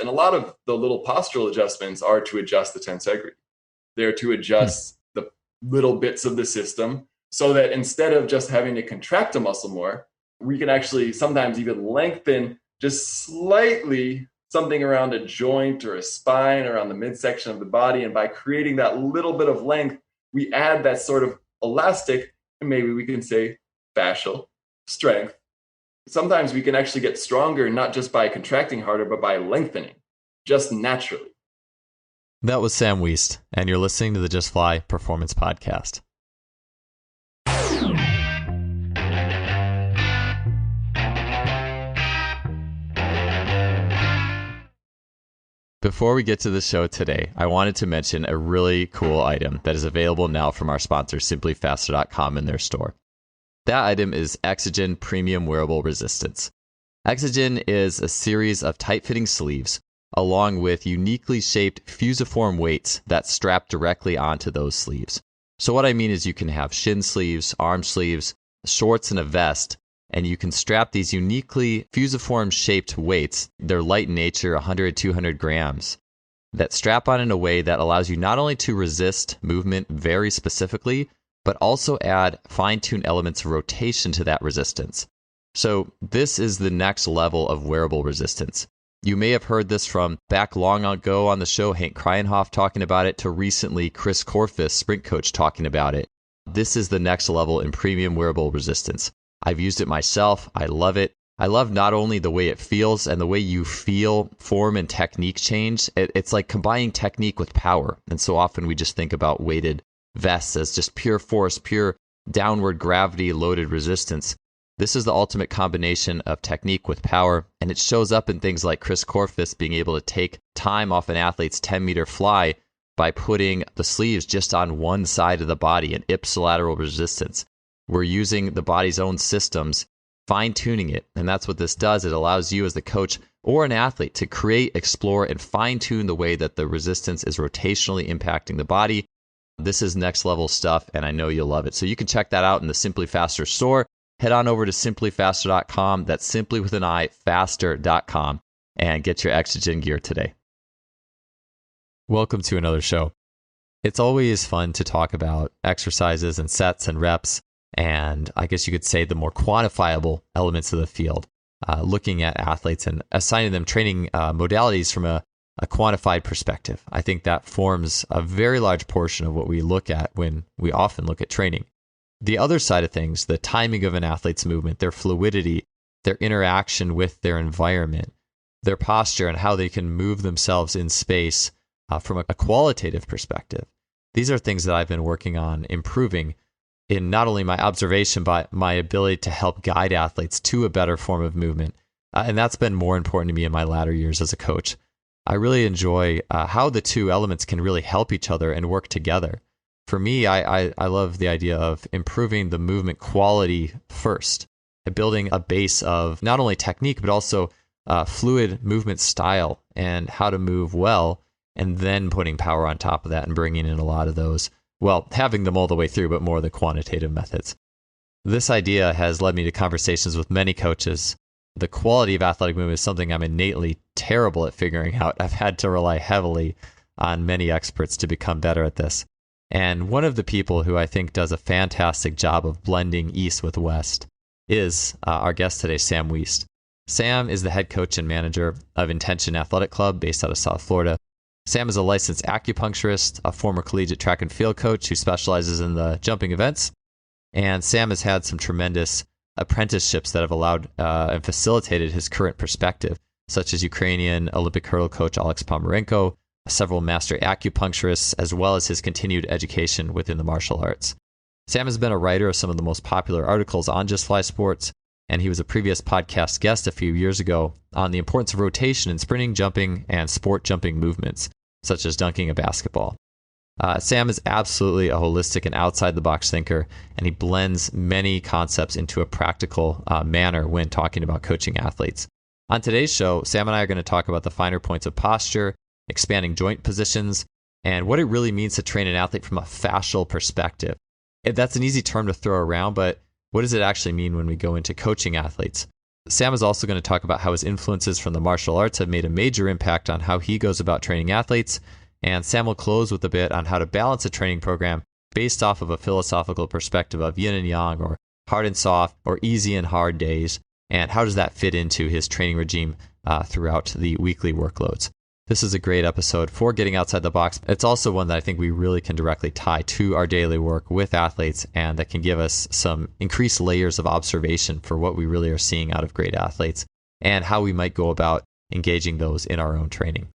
And a lot of the little postural adjustments are to adjust the tensegrity. They're to adjust the little bits of the system so that instead of just having to contract a muscle more, we can actually sometimes even lengthen just slightly something around a joint or a spine around the midsection of the body. And by creating that little bit of length, we add that sort of elastic, and maybe we can say fascial strength. Sometimes we can actually get stronger, not just by contracting harder, but by lengthening just naturally. That was Sam Wuest, and you're listening to the Just Fly Performance Podcast. Before we get to the show today, I wanted to mention a really cool item that is available now from our sponsor, simplyfaster.com, in their store. That item is Exogen Premium Wearable Resistance. Exogen is a series of tight-fitting sleeves along with uniquely shaped fusiform weights that strap directly onto those sleeves. So what I mean is you can have shin sleeves, arm sleeves, shorts, and a vest, and you can strap these uniquely fusiform shaped weights. They're light in nature, 100, 200 grams, that strap on in a way that allows you not only to resist movement very specifically, but also add fine-tuned elements of rotation to that resistance. So this is the next level of wearable resistance. You may have heard this from back long ago on the show, Hank Kreinhoff talking about it, to recently Chris Korfist, sprint coach, talking about it. This is the next level in premium wearable resistance. I've used it myself. I love it. I love not only the way it feels and the way you feel form and technique change. It's like combining technique with power. And so often we just think about weighted vests as just pure force, pure downward gravity loaded resistance. This is the ultimate combination of technique with power, and it shows up in things like Chris Korfist being able to take time off an athlete's 10-meter fly by putting the sleeves just on one side of the body, an ipsilateral resistance. We're using the body's own systems, fine-tuning it, and that's what this does. It allows you as the coach or an athlete to create, explore, and fine-tune the way that the resistance is rotationally impacting the body. This is next level stuff, and I know you'll love it. So you can check that out in the Simply Faster store. Head on over to simplyfaster.com. That's simply with an I, faster.com, and get your Exogen gear today. Welcome to another show. It's always fun to talk about exercises and sets and reps, and I guess you could say the more quantifiable elements of the field, looking at athletes and assigning them training modalities from a quantified perspective. I think that forms a very large portion of what we look at when we often look at training. The other side of things, the timing of an athlete's movement, their fluidity, their interaction with their environment, their posture, and how they can move themselves in space from a qualitative perspective. These are things that I've been working on improving in not only my observation, but my ability to help guide athletes to a better form of movement. And that's been more important to me in my latter years as a coach. I really enjoy how the two elements can really help each other and work together. For me, I love the idea of improving the movement quality first, and building a base of not only technique, but also fluid movement style and how to move well, and then putting power on top of that and bringing in a lot of those, well, having them all the way through, but more of the quantitative methods. This idea has led me to conversations with many coaches. The quality of athletic movement is something I'm innately terrible at figuring out. I've had to rely heavily on many experts to become better at this. And one of the people who I think does a fantastic job of blending East with West is our guest today, Sam Wuest. Sam is the head coach and manager of Intention Athletic Club based out of South Florida. Sam is a licensed acupuncturist, a former collegiate track and field coach who specializes in the jumping events. And Sam has had some tremendous apprenticeships that have allowed and facilitated his current perspective, such as Ukrainian Olympic hurdle coach Alex Pomerenko, several master acupuncturists, as well as his continued education within the martial arts. Sam has been a writer of some of the most popular articles on Just Fly Sports, and he was a previous podcast guest a few years ago on the importance of rotation in sprinting, jumping, and sport jumping movements, such as dunking a basketball. Sam is absolutely a holistic and outside-the-box thinker, and he blends many concepts into a practical manner when talking about coaching athletes. On today's show, Sam and I are going to talk about the finer points of posture, expanding joint positions, and what it really means to train an athlete from a fascial perspective. That's an easy term to throw around, but what does it actually mean when we go into coaching athletes? Sam is also going to talk about how his influences from the martial arts have made a major impact on how he goes about training athletes. And Sam will close with a bit on how to balance a training program based off of a philosophical perspective of yin and yang, or hard and soft, or easy and hard days. And how does that fit into his training regime throughout the weekly workloads? This is a great episode for getting outside the box. It's also one that I think we really can directly tie to our daily work with athletes, and that can give us some increased layers of observation for what we really are seeing out of great athletes and how we might go about engaging those in our own training.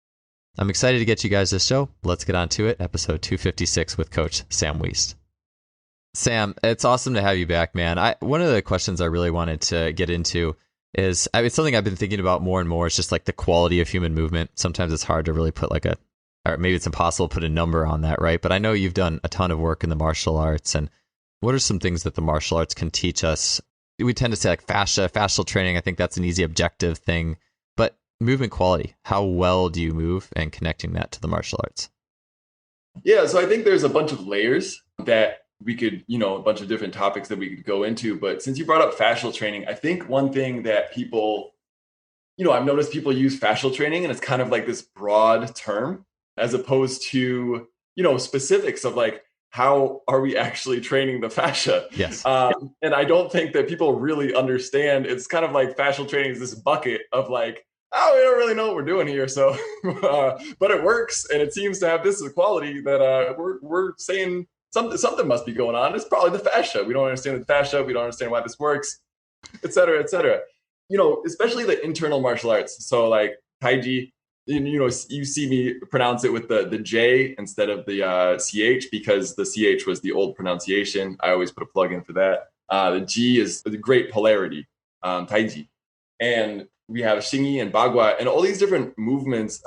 I'm excited to get you guys this show. Let's get on to it. Episode 256 with Coach Sam Wuest. Sam, it's awesome to have you back, man. One of the questions I really wanted to get into is, it's something I've been thinking about more and more. It's just like the quality of human movement. Sometimes it's hard to really put or maybe it's impossible to put a number on that, right? But I know you've done a ton of work in the martial arts. And what are some things that the martial arts can teach us? We tend to say like fascial training. I think that's an easy objective thing. But movement quality, how well do you move, and connecting that to the martial arts? Yeah, so I think there's a bunch of layers that we could, a bunch of different topics that we could go into. But since you brought up fascial training, I think one thing that people, I've noticed people use fascial training, and it's kind of like this broad term as opposed to, specifics of like, how are we actually training the fascia? Yes. And I don't think that people really understand. It's kind of like fascial training is this bucket of like, oh, we don't really know what we're doing here. So, but it works. And it seems to have this quality that we're saying, something must be going on. It's probably the fascia. We don't understand the fascia. We don't understand why this works, et cetera, et cetera. Especially the internal martial arts. So like Taiji, you see me pronounce it with the J instead of the CH, because the CH was the old pronunciation. I always put a plug in for that. The G is the great polarity, Taiji. And we have Xingyi and Bagua and all these different movement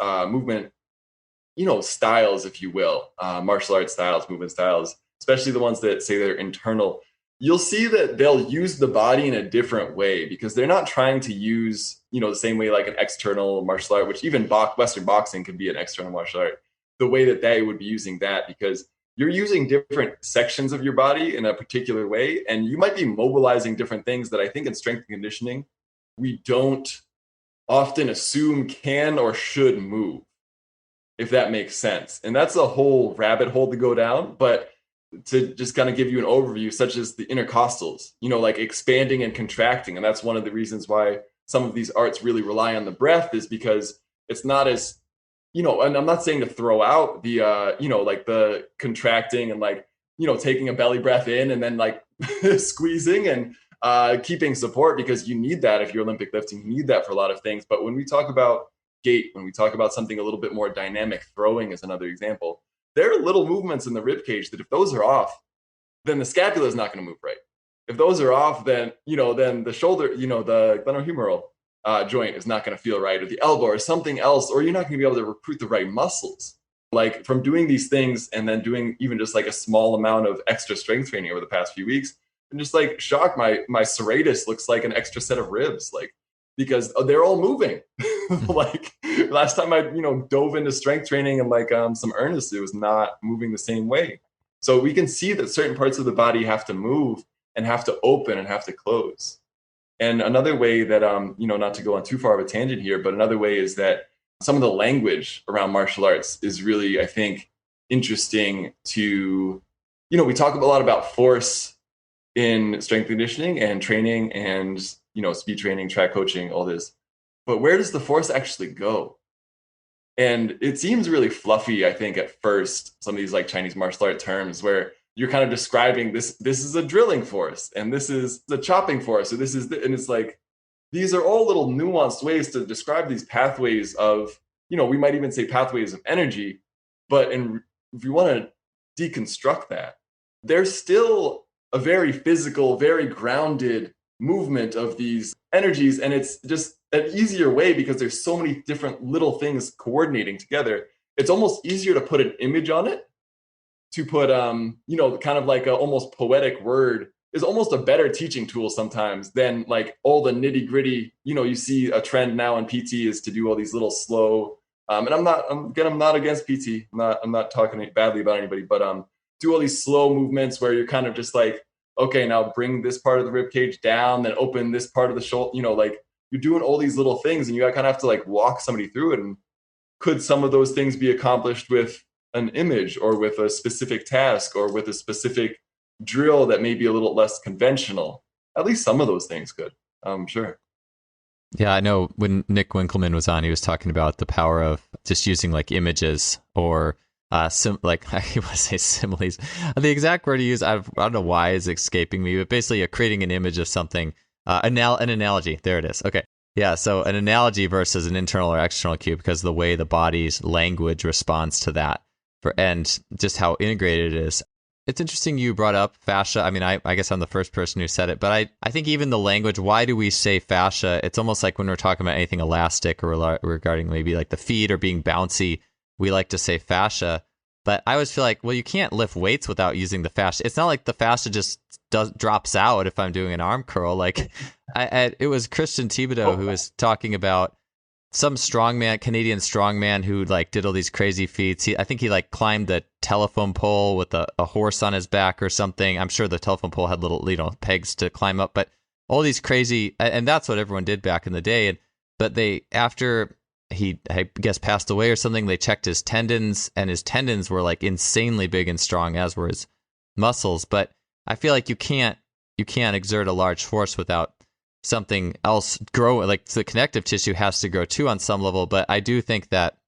styles, if you will, martial arts styles, movement styles, especially the ones that say they're internal. You'll see that they'll use the body in a different way, because they're not trying to use, the same way like an external martial art, which even Western boxing could be an external martial art, the way that they would be using that, because you're using different sections of your body in a particular way, and you might be mobilizing different things that I think in strength and conditioning, we don't often assume can or should move, if that makes sense. And that's a whole rabbit hole to go down. But to just kind of give you an overview, such as the intercostals, like expanding and contracting. And that's one of the reasons why some of these arts really rely on the breath, is because it's not as, and I'm not saying to throw out the, like the contracting and like, taking a belly breath in and then like squeezing and keeping support, because you need that if you're Olympic lifting, you need that for a lot of things. But when we talk about gait, when we talk about something a little bit more dynamic, throwing is another example, there are little movements in the rib cage that if those are off, then the scapula is not going to move right. If those are off, then, then the shoulder, the glenohumeral joint is not going to feel right, or the elbow or something else, or you're not going to be able to recruit the right muscles. Like from doing these things and then doing even just like a small amount of extra strength training over the past few weeks, I'm just like shocked. My serratus looks like an extra set of ribs, like, because they're all moving. Like last time I, dove into strength training and like some earnest, it was not moving the same way. So we can see that certain parts of the body have to move and have to open and have to close. And another way that, not to go on too far of a tangent here, but another way is that some of the language around martial arts is really, I think, interesting to, we talk a lot about force in strength conditioning and training and, speed training, track coaching, all this. But where does the force actually go? And it seems really fluffy, I think, at first, some of these like Chinese martial art terms where you're kind of describing this is a drilling force and this is the chopping force, or this is and it's like, these are all little nuanced ways to describe these pathways of, we might even say pathways of energy. But if you want to deconstruct that, there's still a very physical, very grounded movement of these energies. And it's just an easier way because there's so many different little things coordinating together. It's almost easier to put an image on it, to put, kind of like a almost poetic word is almost a better teaching tool sometimes than like all the nitty gritty. You see a trend now in PT is to do all these little slow, and I'm not against PT. I'm not talking badly about anybody, but do all these slow movements where you're kind of just like, okay, now bring this part of the rib cage down, then open this part of the shoulder, like you're doing all these little things and you kind of have to like walk somebody through it. And could some of those things be accomplished with an image or with a specific task or with a specific drill that may be a little less conventional? At least some of those things could, I'm sure. Yeah, I know when Nick Winkelman was on, he was talking about the power of just using like images or like I want to say similes. The exact word he used, I don't know why it's escaping me, but basically creating an image of something, an analogy. There it is. Okay. Yeah, so an analogy versus an internal or external cue because of the way the body's language responds to that and just how integrated it is. It's interesting you brought up fascia. I mean, I guess I'm the first person who said it, but I think even the language, why do we say fascia? It's almost like when we're talking about anything elastic or regarding maybe like the feet or being bouncy, we like to say fascia. But I always feel like, well, you can't lift weights without using the fascia. It's not like the fascia just drops out if I'm doing an arm curl. Like it was Christian Thibodeau who was talking about some strongman, Canadian strongman who like did all these crazy feats. I think he like climbed the telephone pole with a horse on his back or something. I'm sure the telephone pole had little, pegs to climb up, but all these crazy, and that's what everyone did back in the day. But after he, I guess, passed away or something, they checked his tendons and his tendons were like insanely big and strong, as were his muscles. But I feel like you can't exert a large force without something else grow. Like the connective tissue has to grow too on some level. But I do think that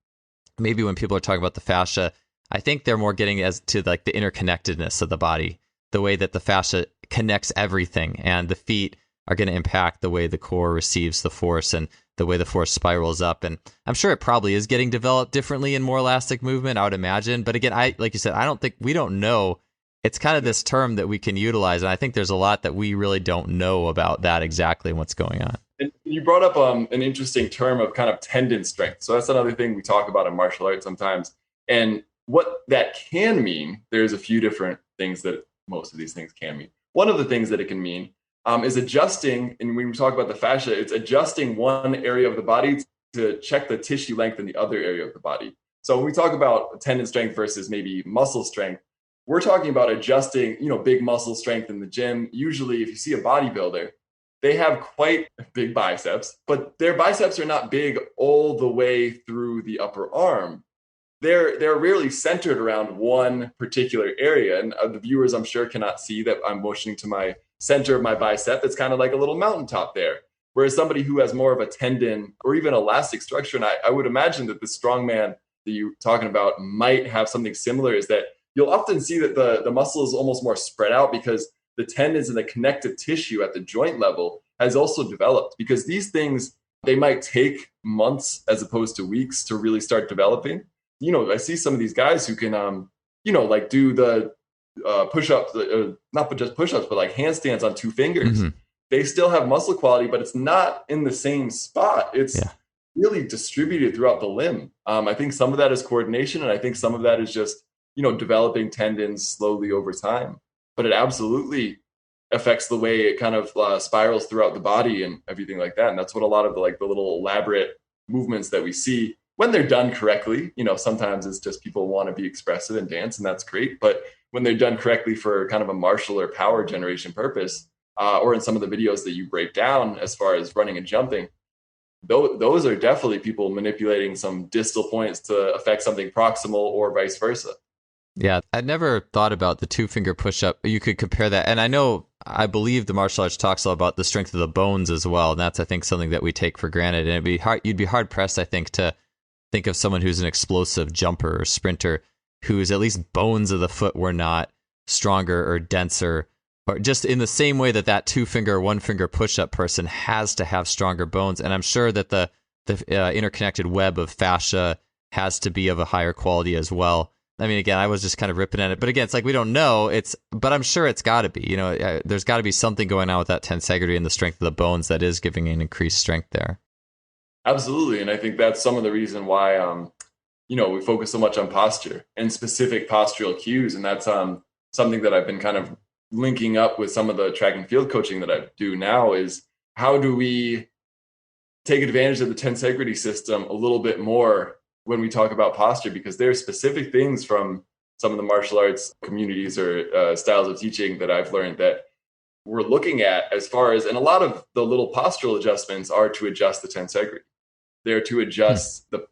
maybe when people are talking about the fascia, I think they're more getting as to like the interconnectedness of the body, the way that the fascia connects everything, and the feet are going to impact the way the core receives the force and the way the force spirals up. And I'm sure it probably is getting developed differently in more elastic movement, I would imagine. But again, like you said, we don't know. It's kind of this term that we can utilize. And I think there's a lot that we really don't know about that exactly what's going on. And you brought up an interesting term of kind of tendon strength. So that's another thing we talk about in martial arts sometimes. And what that can mean, there's a few different things that most of these things can mean. One of the things that it can mean is adjusting, and when we talk about the fascia, it's adjusting one area of the body to check the tissue length in the other area of the body. So when we talk about tendon strength versus maybe muscle strength, we're talking about adjusting, big muscle strength in the gym. Usually, if you see a bodybuilder, they have quite big biceps, but their biceps are not big all the way through the upper arm. They're rarely centered around one particular area. And the viewers, I'm sure, cannot see that I'm motioning to my center of my bicep. It's kind of like a little mountaintop there. Whereas somebody who has more of a tendon or even elastic structure, and I would imagine that the strongman that you're talking about might have something similar, is that you'll often see that the muscle is almost more spread out because the tendons and the connective tissue at the joint level has also developed. Because these things, they might take months as opposed to weeks to really start developing. I see some of these guys who can, like do the push-ups, not just push-ups, but like handstands on 2 fingers. Mm-hmm. They still have muscle quality, but it's not in the same spot. It's really distributed throughout the limb. I think some of that is coordination, and I think some of that is just, developing tendons slowly over time. But it absolutely affects the way it kind of spirals throughout the body and everything like that. And that's what a lot of the little elaborate movements that we see, when they're done correctly, sometimes it's just people want to be expressive and dance, and that's great. But when they're done correctly for kind of a martial or power generation purpose, or in some of the videos that you break down as far as running and jumping, those are definitely people manipulating some distal points to affect something proximal or vice versa. Yeah, I'd never thought about the 2-finger push-up. You could compare that. And I believe the martial arts talks a lot about the strength of the bones as well. And that's, I think, something that we take for granted. And you'd be hard-pressed, I think, to think of someone who's an explosive jumper or sprinter whose at least bones of the foot were not stronger or denser, or just in the same way that 2-finger, 1-finger push-up person has to have stronger bones. And I'm sure that the interconnected web of fascia has to be of a higher quality as well. I mean, again, I was just kind of ripping at it, but again, it's like we don't know. But I'm sure it's got to be. There's got to be something going on with that tensegrity and the strength of the bones that is giving an increased strength there. Absolutely, and I think that's some of the reason why we focus so much on posture and specific postural cues, and that's something that I've been kind of linking up with some of the track and field coaching that I do now. Is how do we take advantage of the tensegrity system a little bit more when we talk about posture, because there are specific things from some of the martial arts communities or styles of teaching that I've learned that we're looking at as far as, and a lot of the little postural adjustments are to adjust the tensegrity. They're to adjust the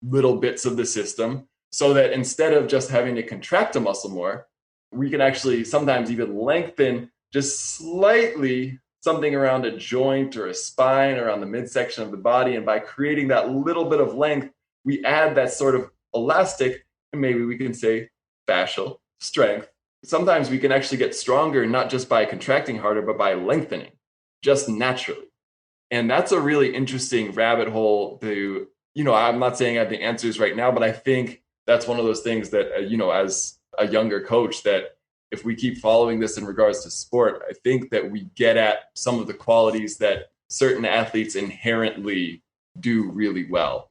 little bits of the system so that instead of just having to contract a muscle more, we can actually sometimes even lengthen just slightly something around a joint or a spine or on the midsection of the body. And by creating that little bit of length, we add that sort of elastic, and maybe we can say fascial strength. Sometimes we can actually get stronger, not just by contracting harder, but by lengthening just naturally. And that's a really interesting rabbit hole to, I'm not saying I have the answers right now, but I think that's one of those things that, as a younger coach, that if we keep following this in regards to sport, I think that we get at some of the qualities that certain athletes inherently do really well,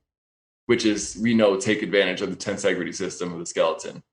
which is, we know, take advantage of the tensegrity system of the skeleton.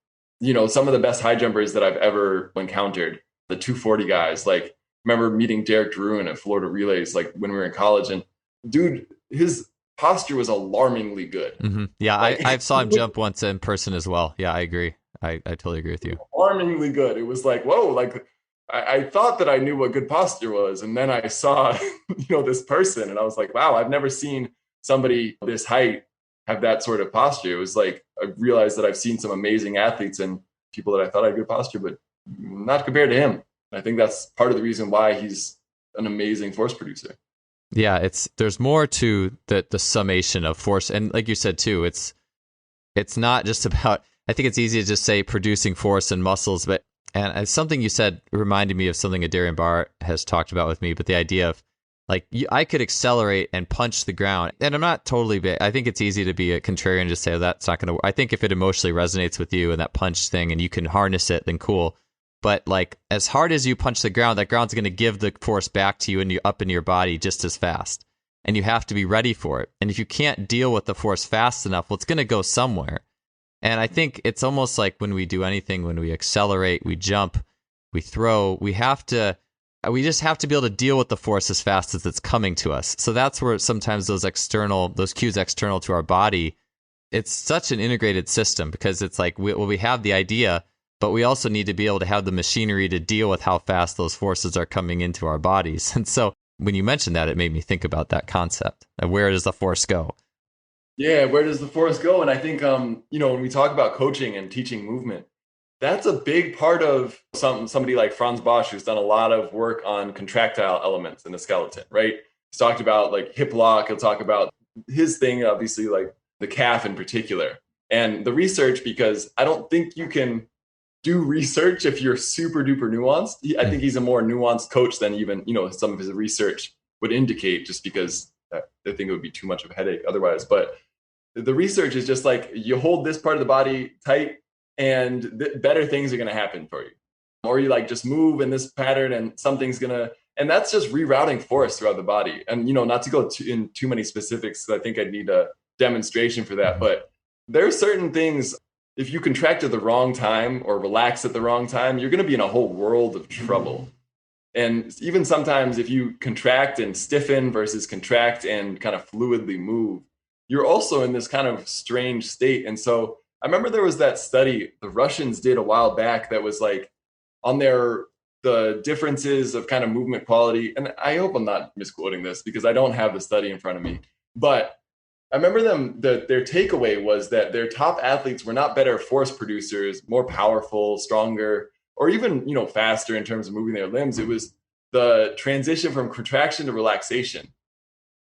Some of the best high jumpers that I've ever encountered, the 240 guys, like, remember meeting Derek Drouin at Florida Relays, like when we were in college, and dude, his posture was alarmingly good. Mm-hmm. Yeah, like, I saw him jump once in person as well. Yeah, I agree. I totally agree with you. Alarmingly good. It was like, whoa, like I thought that I knew what good posture was. And then I saw, this person, and I was like, wow, I've never seen somebody this height have that sort of posture. It was like, I realized that I've seen some amazing athletes and people that I thought had good posture, but not compared to him. I think that's part of the reason why he's an amazing force producer. Yeah, there's more to the summation of force, and like you said too, it's not just about. I think it's easy to just say producing force and muscles, but something you said reminded me of something Adarian Barr has talked about with me. But the idea of I could accelerate and punch the ground, and I'm not totally. I think it's easy to be a contrarian and just say, oh, that's not going to work. I think if it emotionally resonates with you and that punch thing, and you can harness it, then cool. But as hard as you punch the ground, that ground's going to give the force back to you and up into your body just as fast. And you have to be ready for it. And if you can't deal with the force fast enough, well, it's going to go somewhere. And I think it's almost like when we do anything, when we accelerate, we jump, we throw, we just have to be able to deal with the force as fast as it's coming to us. So that's where sometimes those cues external to our body, it's such an integrated system, because it's like, we have the idea, but we also need to be able to have the machinery to deal with how fast those forces are coming into our bodies. And so when you mentioned that, it made me think about that concept. Where does the force go? Yeah, where does the force go? And I think, when we talk about coaching and teaching movement, that's a big part of somebody like Franz Bosch, who's done a lot of work on contractile elements in the skeleton, right? He's talked about like hip lock. He'll talk about his thing, obviously, like the calf in particular. And the research, because I don't think you can do research if you're super duper nuanced. I think he's a more nuanced coach than even, some of his research would indicate, just because I think it would be too much of a headache otherwise. But the research is just like, you hold this part of the body tight and better things are going to happen for you. Or you just move in this pattern and something's going to, and that's just rerouting force throughout the body. And, not to go in too many specifics, because I think I'd need a demonstration for that. But there are certain things, if you contract at the wrong time or relax at the wrong time, you're going to be in a whole world of trouble. And even sometimes if you contract and stiffen versus contract and kind of fluidly move, you're also in this kind of strange state. And so I remember there was that study the Russians did a while back that was like on the differences of kind of movement quality. And I hope I'm not misquoting this because I don't have the study in front of me. But I remember their takeaway was that their top athletes were not better force producers, more powerful, stronger, or even, faster in terms of moving their limbs. It was the transition from contraction to relaxation.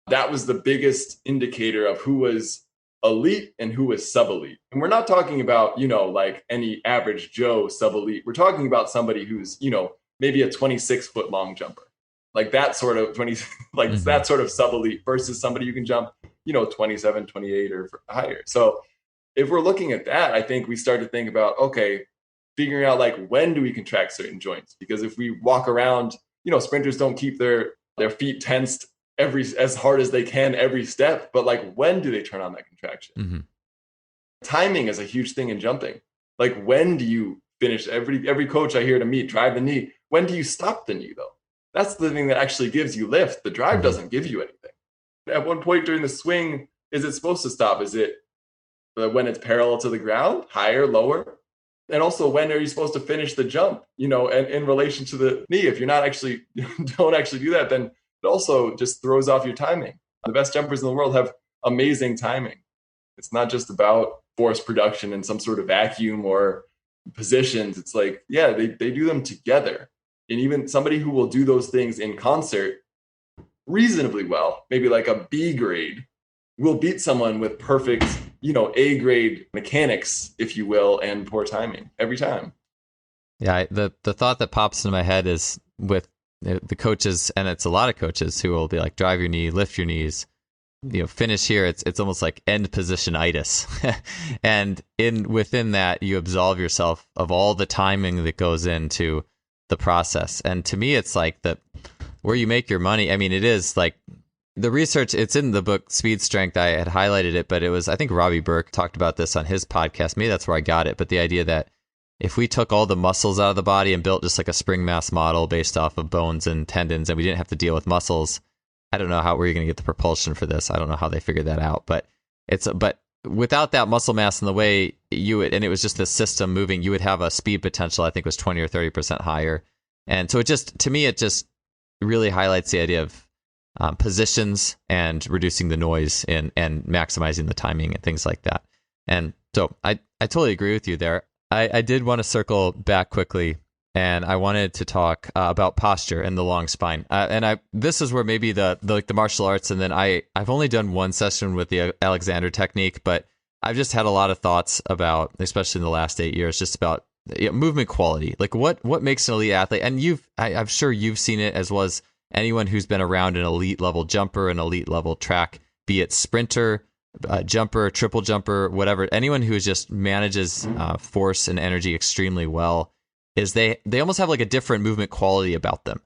That was the biggest indicator of who was elite and who was sub-elite. And we're not talking about, like any average Joe sub-elite. We're talking about somebody who's, maybe a 26-foot long jumper. Like that sort of that sort of sub-elite versus somebody who can jump, 27, 28 or higher. So if we're looking at that, I think we start to think about, okay, figuring out when do we contract certain joints? Because if we walk around, sprinters don't keep their feet tensed as hard as they can every step, but when do they turn on that contraction? Timing is a huge thing in jumping. When do you finish? Every coach I hear to meet, drive the knee. When do you stop the knee though? That's the thing that actually gives you lift. The drive doesn't give you anything. At one point during the swing, is it supposed to stop? Is it when it's parallel to the ground, higher, lower? And also, when are you supposed to finish the jump, and in relation to the knee? If you're not actually, don't actually do that, then it also just throws off your timing. The best jumpers in the world have amazing timing. It's not just about force production in some sort of vacuum or positions. It's like, yeah, they do them together. And even somebody who will do those things in concert reasonably well, maybe like a B grade, will beat someone with perfect, A grade mechanics, if you will, and poor timing every time. Yeah, the thought that pops into my head is with the coaches, and it's a lot of coaches who will be like, drive your knee, lift your knees, finish here. It's almost like end position-itis. And within that, you absolve yourself of all the timing that goes into the process. And to me, it's like where you make your money. I mean, it is like the research, it's in the book Speed Strength. I had highlighted it, but I think Robbie Burke talked about this on his podcast. Maybe that's where I got it. But the idea that if we took all the muscles out of the body and built just like a spring mass model based off of bones and tendons, and we didn't have to deal with muscles, I don't know where you're going to get the propulsion for this. I don't know how they figured that out, but without that muscle mass in the way, and it was just the system moving, you would have a speed potential, I think was 20 or 30% higher. And so to me, it just really highlights the idea of positions and reducing the noise and maximizing the timing and things like that. And so I totally agree with you there. I did want to circle back quickly, and I wanted to talk about posture and the long spine. This is where maybe the martial arts, and then I've only done one session with the Alexander technique, but I've just had a lot of thoughts about, especially in the last 8 years, just about movement quality. Like what makes an elite athlete? And I'm sure you've seen it as well as anyone who's been around an elite level jumper, an elite level track, be it sprinter, jumper, triple jumper, whatever. Anyone who just manages force and energy extremely well is they almost have like a different movement quality about them.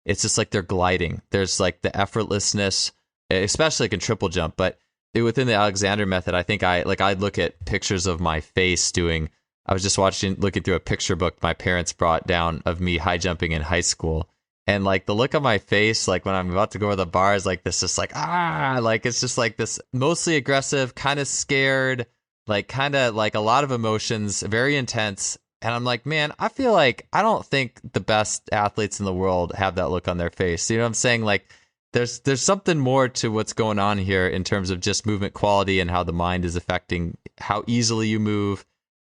It's just like they're gliding. There's like the effortlessness, especially like in triple jump. But within the Alexander method, I think I'd look at pictures of my face doing. I was just looking through a picture book my parents brought down of me high jumping in high school. And like the look on my face, like when I'm about to go over the bars, like this, just like, like it's just like this mostly aggressive, kind of scared, like kind of like a lot of emotions, very intense. And I'm like, man, I feel like I don't think the best athletes in the world have that look on their face. You know what I'm saying? Like there's something more to what's going on here in terms of just movement quality and how the mind is affecting how easily you move.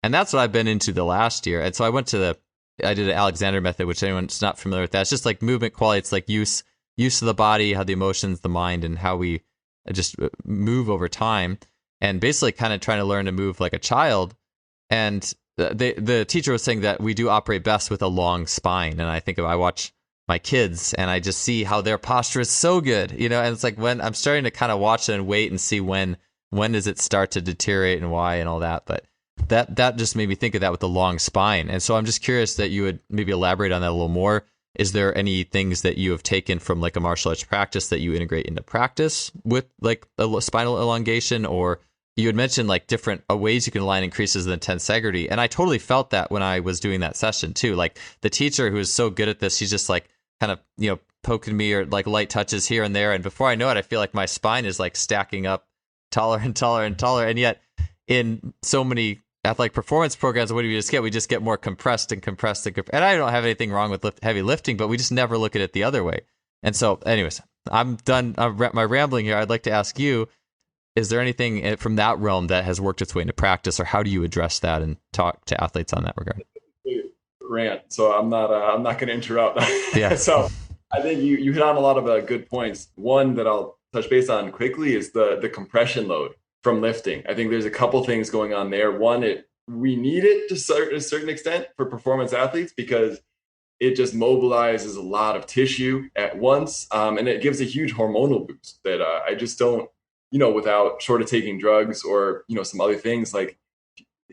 And that's what I've been into the last year. And so I did an Alexander method, which anyone's not familiar with that. It's just like movement quality. It's like use of the body, how the emotions, the mind, and how we just move over time. And basically kind of trying to learn to move like a child. And the teacher was saying that we do operate best with a long spine. And I think if I watch my kids and I just see how their posture is so good, and it's like when I'm starting to kind of watch it and wait and see when does it start to deteriorate and why and all that. But that just made me think of that with the long spine. And so I'm just curious that you would maybe elaborate on that a little more. Is there any things that you have taken from like a martial arts practice that you integrate into practice with like a spinal elongation? Or you had mentioned like different ways you can align increases in the tensegrity. And I totally felt that when I was doing that session too. Like the teacher who is so good at this, she's just like kind of, poking me or like light touches here and there. And before I know it, I feel like my spine is like stacking up taller and taller and taller. And yet in so many athletic performance programs, what do we just get? We just get more compressed and compressed and compressed. And I don't have anything wrong with heavy lifting, but we just never look at it the other way. And so anyways, I'm done my rambling here. I'd like to ask you, is there anything from that realm that has worked its way into practice, or how do you address that and talk to athletes on that regard? Rant. So I'm not going to interrupt. Yeah. So I think you hit on a lot of good points. One that I'll touch base on quickly is the compression load from lifting. I think there's a couple things going on there. One, we need it to a certain extent for performance athletes because it just mobilizes a lot of tissue at once, and it gives a huge hormonal boost that I just don't, without short of taking drugs or some other things like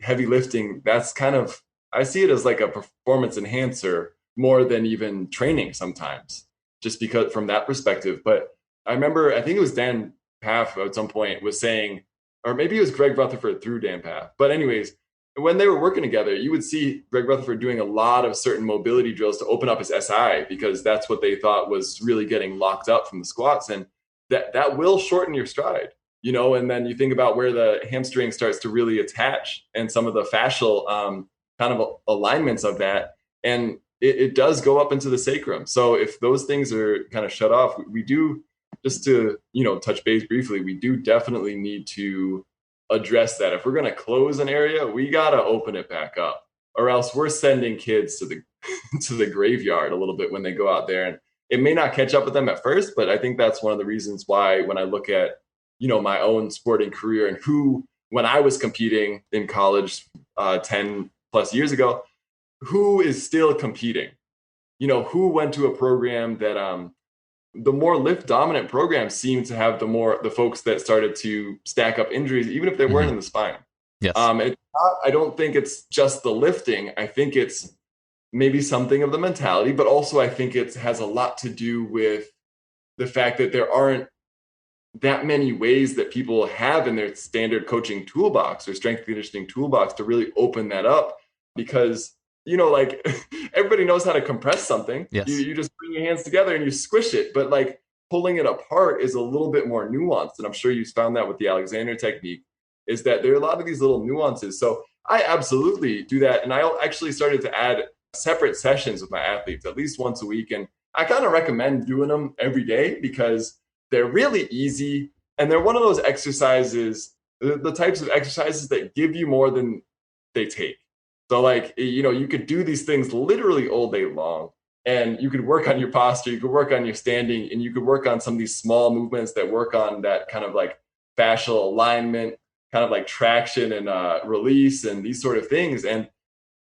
heavy lifting. That's kind of, I see it as like a performance enhancer more than even training sometimes, just because from that perspective. But I remember, I think it was Dan Paff at some point was saying, or maybe it was Greg Rutherford through Dan Paff. But anyways, when they were working together, you would see Greg Rutherford doing a lot of certain mobility drills to open up his SI because that's what they thought was really getting locked up from the squats. And that will shorten your stride, and then you think about where the hamstring starts to really attach and some of the fascial kind of alignments of that. And it does go up into the sacrum. So if those things are kind of shut off, we do, just to, touch base briefly, we do definitely need to address that. If we're going to close an area, we got to open it back up, or else we're sending kids to the to the graveyard a little bit when they go out there. And it may not catch up with them at first, but I think that's one of the reasons why when I look at, my own sporting career and when I was competing in college 10 plus years ago, who is still competing? Who went to a program that the more lift dominant programs seem to have the folks that started to stack up injuries, even if they weren't in the spine. Yes. I don't think it's just the lifting. I think it's maybe something of the mentality, but also I think it has a lot to do with the fact that there aren't that many ways that people have in their standard coaching toolbox or strength conditioning toolbox to really open that up, because like everybody knows how to compress something. Yes. You just bring your hands together and you squish it, but like pulling it apart is a little bit more nuanced. And I'm sure you found that with the Alexander technique, is that there are a lot of these little nuances. So I absolutely do that. And I actually started to add separate sessions with my athletes at least once a week. And I kind of recommend doing them every day because they're really easy. And they're one of those exercises, the types of exercises that give you more than they take. So like, you could do these things literally all day long, and you could work on your posture, you could work on your standing, and you could work on some of these small movements that work on that kind of like fascial alignment, kind of like traction and release and these sort of things. And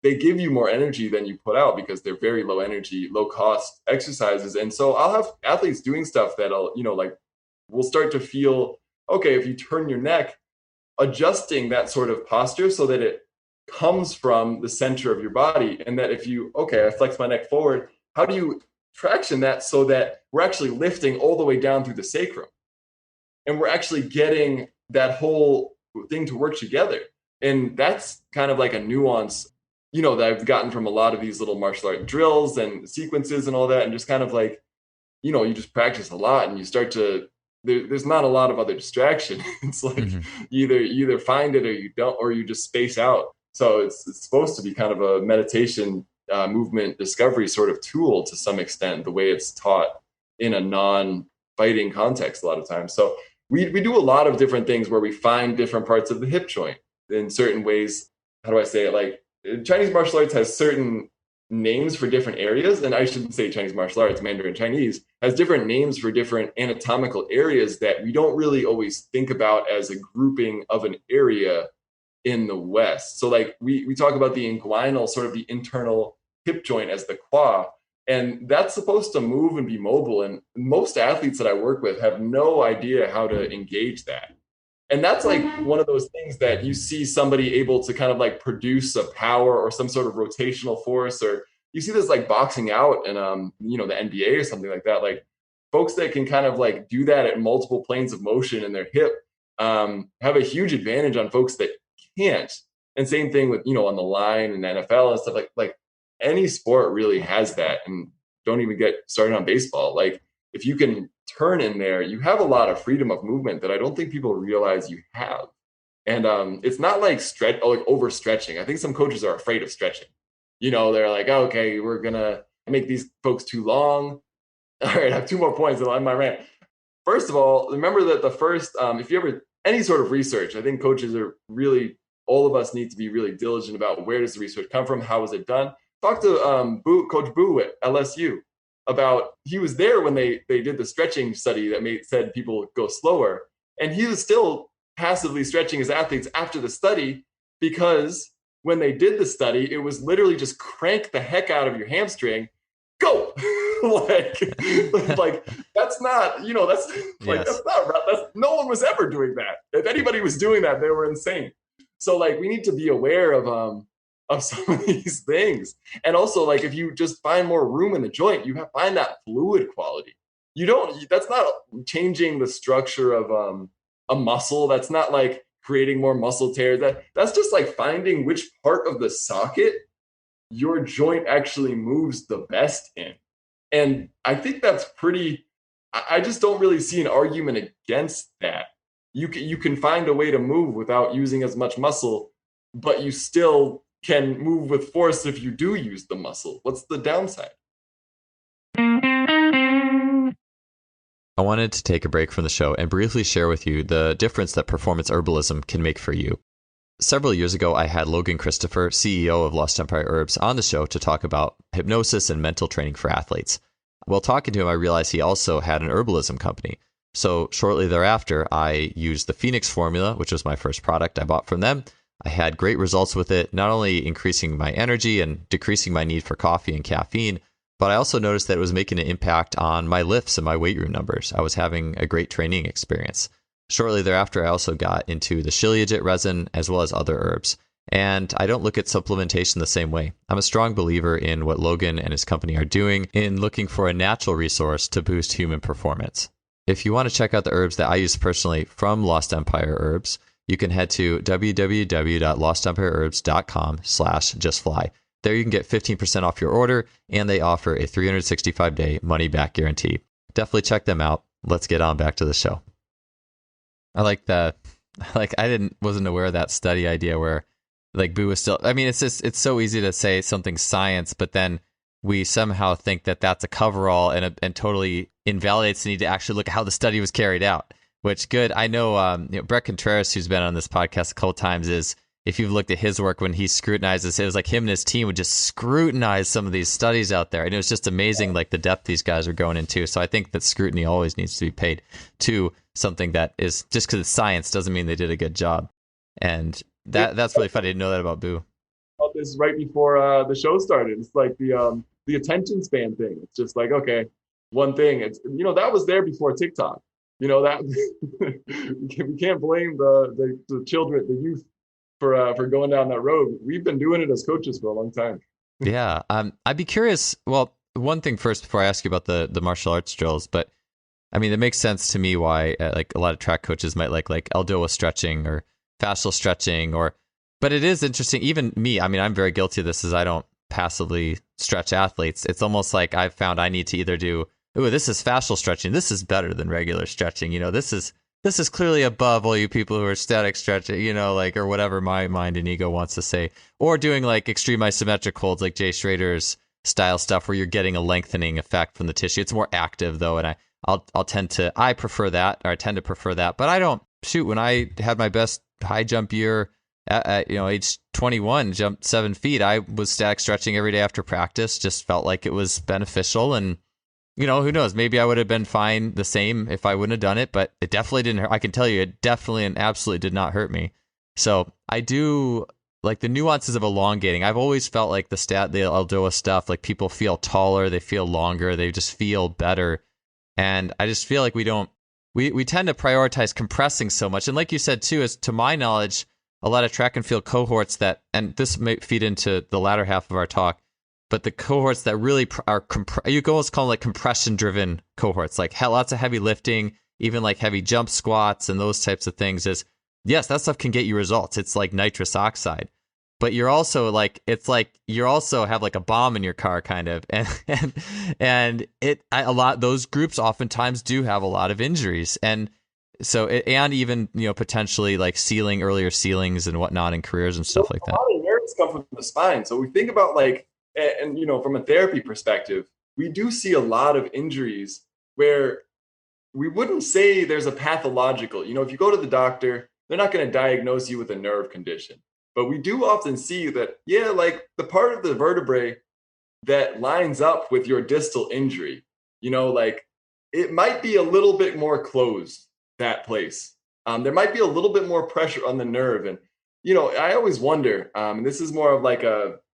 they give you more energy than you put out because they're very low energy, low cost exercises. And so I'll have athletes doing stuff that'll, like we'll start to feel, okay, if you turn your neck, adjusting that sort of posture so that it comes from the center of your body. And that if I flex my neck forward, how do you traction that so that we're actually lifting all the way down through the sacrum? And we're actually getting that whole thing to work together. And that's kind of like a nuance, that I've gotten from a lot of these little martial art drills and sequences and all that. And just kind of like, you just practice a lot and you start to, there's not a lot of other distraction. It's like you either find it or you don't, or you just space out. So it's supposed to be kind of a meditation movement discovery sort of tool to some extent, the way it's taught in a non-fighting context a lot of times. So we do a lot of different things where we find different parts of the hip joint in certain ways. How do I say it? Like Chinese martial arts has certain names for different areas. And I shouldn't say Chinese martial arts, Mandarin Chinese has different names for different anatomical areas that we don't really always think about as a grouping of an area in the West. So like we talk about the inguinal, sort of the internal hip joint as the qua, and that's supposed to move and be mobile. And most athletes that I work with have no idea how to engage that. And that's like one of those things that you see somebody able to kind of like produce a power or some sort of rotational force, or you see this like boxing out and the NBA or something like that. Like folks that can kind of like do that at multiple planes of motion in their hip have a huge advantage on folks that can't. And same thing with, on the line and NFL and stuff like any sport really has that. And don't even get started on baseball. Like if you can turn in there, you have a lot of freedom of movement that I don't think people realize you have. And it's not like overstretching. I think some coaches are afraid of stretching. They're like, oh, okay, we're gonna make these folks too long. All right, I have 2 more points and I'll end my rant. First of all, remember that the first, if you ever any sort of research, I think coaches are really, all of us need to be really diligent about where does the research come from, how was it done. Talk to Coach Boo at LSU about, he was there when they did the stretching study that said people go slower, and he was still passively stretching his athletes after the study, because when they did the study, it was literally just crank the heck out of your hamstring, go. like that's not, that's like, yes. That's no one was ever doing that. If anybody was doing that, they were insane. So like we need to be aware of some of these things. And also, like, if you just find more room in the joint, you find that fluid quality. That's not changing the structure of a muscle. That's not like creating more muscle tears. That's just like finding which part of the socket your joint actually moves the best in. And I think that's I just don't really see an argument against that. You can find a way to move without using as much muscle, but you still can move with force if you do use the muscle. What's the downside? I wanted to take a break from the show and briefly share with you the difference that performance herbalism can make for you. Several years ago, I had Logan Christopher, CEO of Lost Empire Herbs, on the show to talk about hypnosis and mental training for athletes. While talking to him, I realized he also had an herbalism company. So shortly thereafter, I used the Phoenix formula, which was my first product I bought from them. I had great results with it, not only increasing my energy and decreasing my need for coffee and caffeine, but I also noticed that it was making an impact on my lifts and my weight room numbers. I was having a great training experience. Shortly thereafter, I also got into the shilajit resin as well as other herbs. And I don't look at supplementation the same way. I'm a strong believer in what Logan and his company are doing in looking for a natural resource to boost human performance. If you want to check out the herbs that I use personally from Lost Empire Herbs, you can head to www.lostempireherbs.com/justfly. There you can get 15% off your order, and they offer a 365-day money-back guarantee. Definitely check them out. Let's get on back to the show. I like that. Like, wasn't aware of that study idea where, like, Boo is still. I mean, it's so easy to say something's science, but then we somehow think that that's a coverall and totally invalidates the need to actually look at how the study was carried out. Which good. I know, Brett Contreras, who's been on this podcast a couple times, is, if you've looked at his work when he scrutinizes, it was like him and his team would just scrutinize some of these studies out there. And it was just amazing, like the depth these guys are going into. So I think that scrutiny always needs to be paid to something that is, just because it's science doesn't mean they did a good job. And that's really funny to know that about Boo. This right before the show started. It's like the attention span thing. It's just like, okay, one thing. It's, that was there before TikTok. That we can't blame the children, the youth, for going down that road. We've been doing it as coaches for a long time. Yeah. I'd be curious. Well, one thing first before I ask you about the martial arts drills, but I mean, it makes sense to me why like a lot of track coaches might like Eldoa stretching or fascial stretching, but it is interesting. Even me, I mean, I'm very guilty of this, as I don't passively stretch athletes. It's almost like I've found I need to either do, this is fascial stretching. This is better than regular stretching. This is clearly above all you people who are static stretching, or whatever my mind and ego wants to say. Or doing like extreme isometric holds like Jay Schrader's style stuff where you're getting a lengthening effect from the tissue. It's more active though, and I tend to prefer that. But I don't, when I had my best high jump year at age 21, jumped 7 feet, I was static stretching every day after practice, just felt like it was beneficial. And who knows? Maybe I would have been fine the same if I wouldn't have done it, but it definitely didn't hurt. I can tell you, it definitely and absolutely did not hurt me. So I do like the nuances of elongating. I've always felt like the Eldoa stuff, like people feel taller, they feel longer, they just feel better. And I just feel like we tend to prioritize compressing so much. And like you said too, is to my knowledge, a lot of track and field cohorts and this may feed into the latter half of our talk, but the cohorts that really are, you can almost call them like compression-driven cohorts, like lots of heavy lifting, even like heavy jump squats and those types of things. Yes, that stuff can get you results. It's like nitrous oxide, but you're also like, it's like you also have like a bomb in your car, kind of, and those groups oftentimes do have a lot of injuries, and so and even potentially like earlier ceilings and whatnot in careers and stuff like that. A lot of nerves come from the spine, so we think about like. And from a therapy perspective, we do see a lot of injuries where we wouldn't say there's a pathological, if you go to the doctor, they're not going to diagnose you with a nerve condition. But we do often see that, like the part of the vertebrae that lines up with your distal injury, like it might be a little bit more closed, that place. There might be a little bit more pressure on the nerve. And, I always wonder, and this is more of like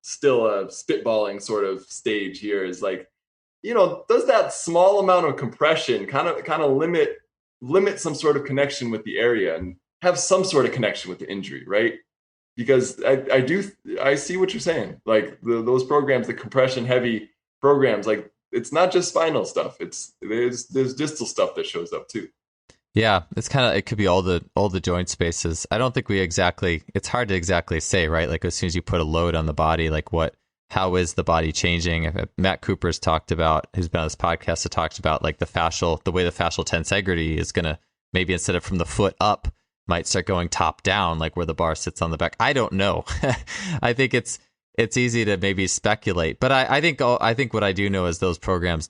still a spitballing sort of stage here, is like, does that small amount of compression kind of limit some sort of connection with the area and have some sort of connection with the injury, right? Because I see what you're saying. Like those programs, the compression heavy programs, like it's not just spinal stuff. There's distal stuff that shows up too. Yeah, it could be all the joint spaces. I don't think it's hard to exactly say, right? Like as soon as you put a load on the body, like how is the body changing? Matt Cooper's talked about, who's been on this podcast, has talked about like the way the fascial tensegrity is going to, maybe instead of from the foot up, might start going top down, like where the bar sits on the back. I don't know. I think it's it's easy to maybe speculate. But I think what I do know is those programs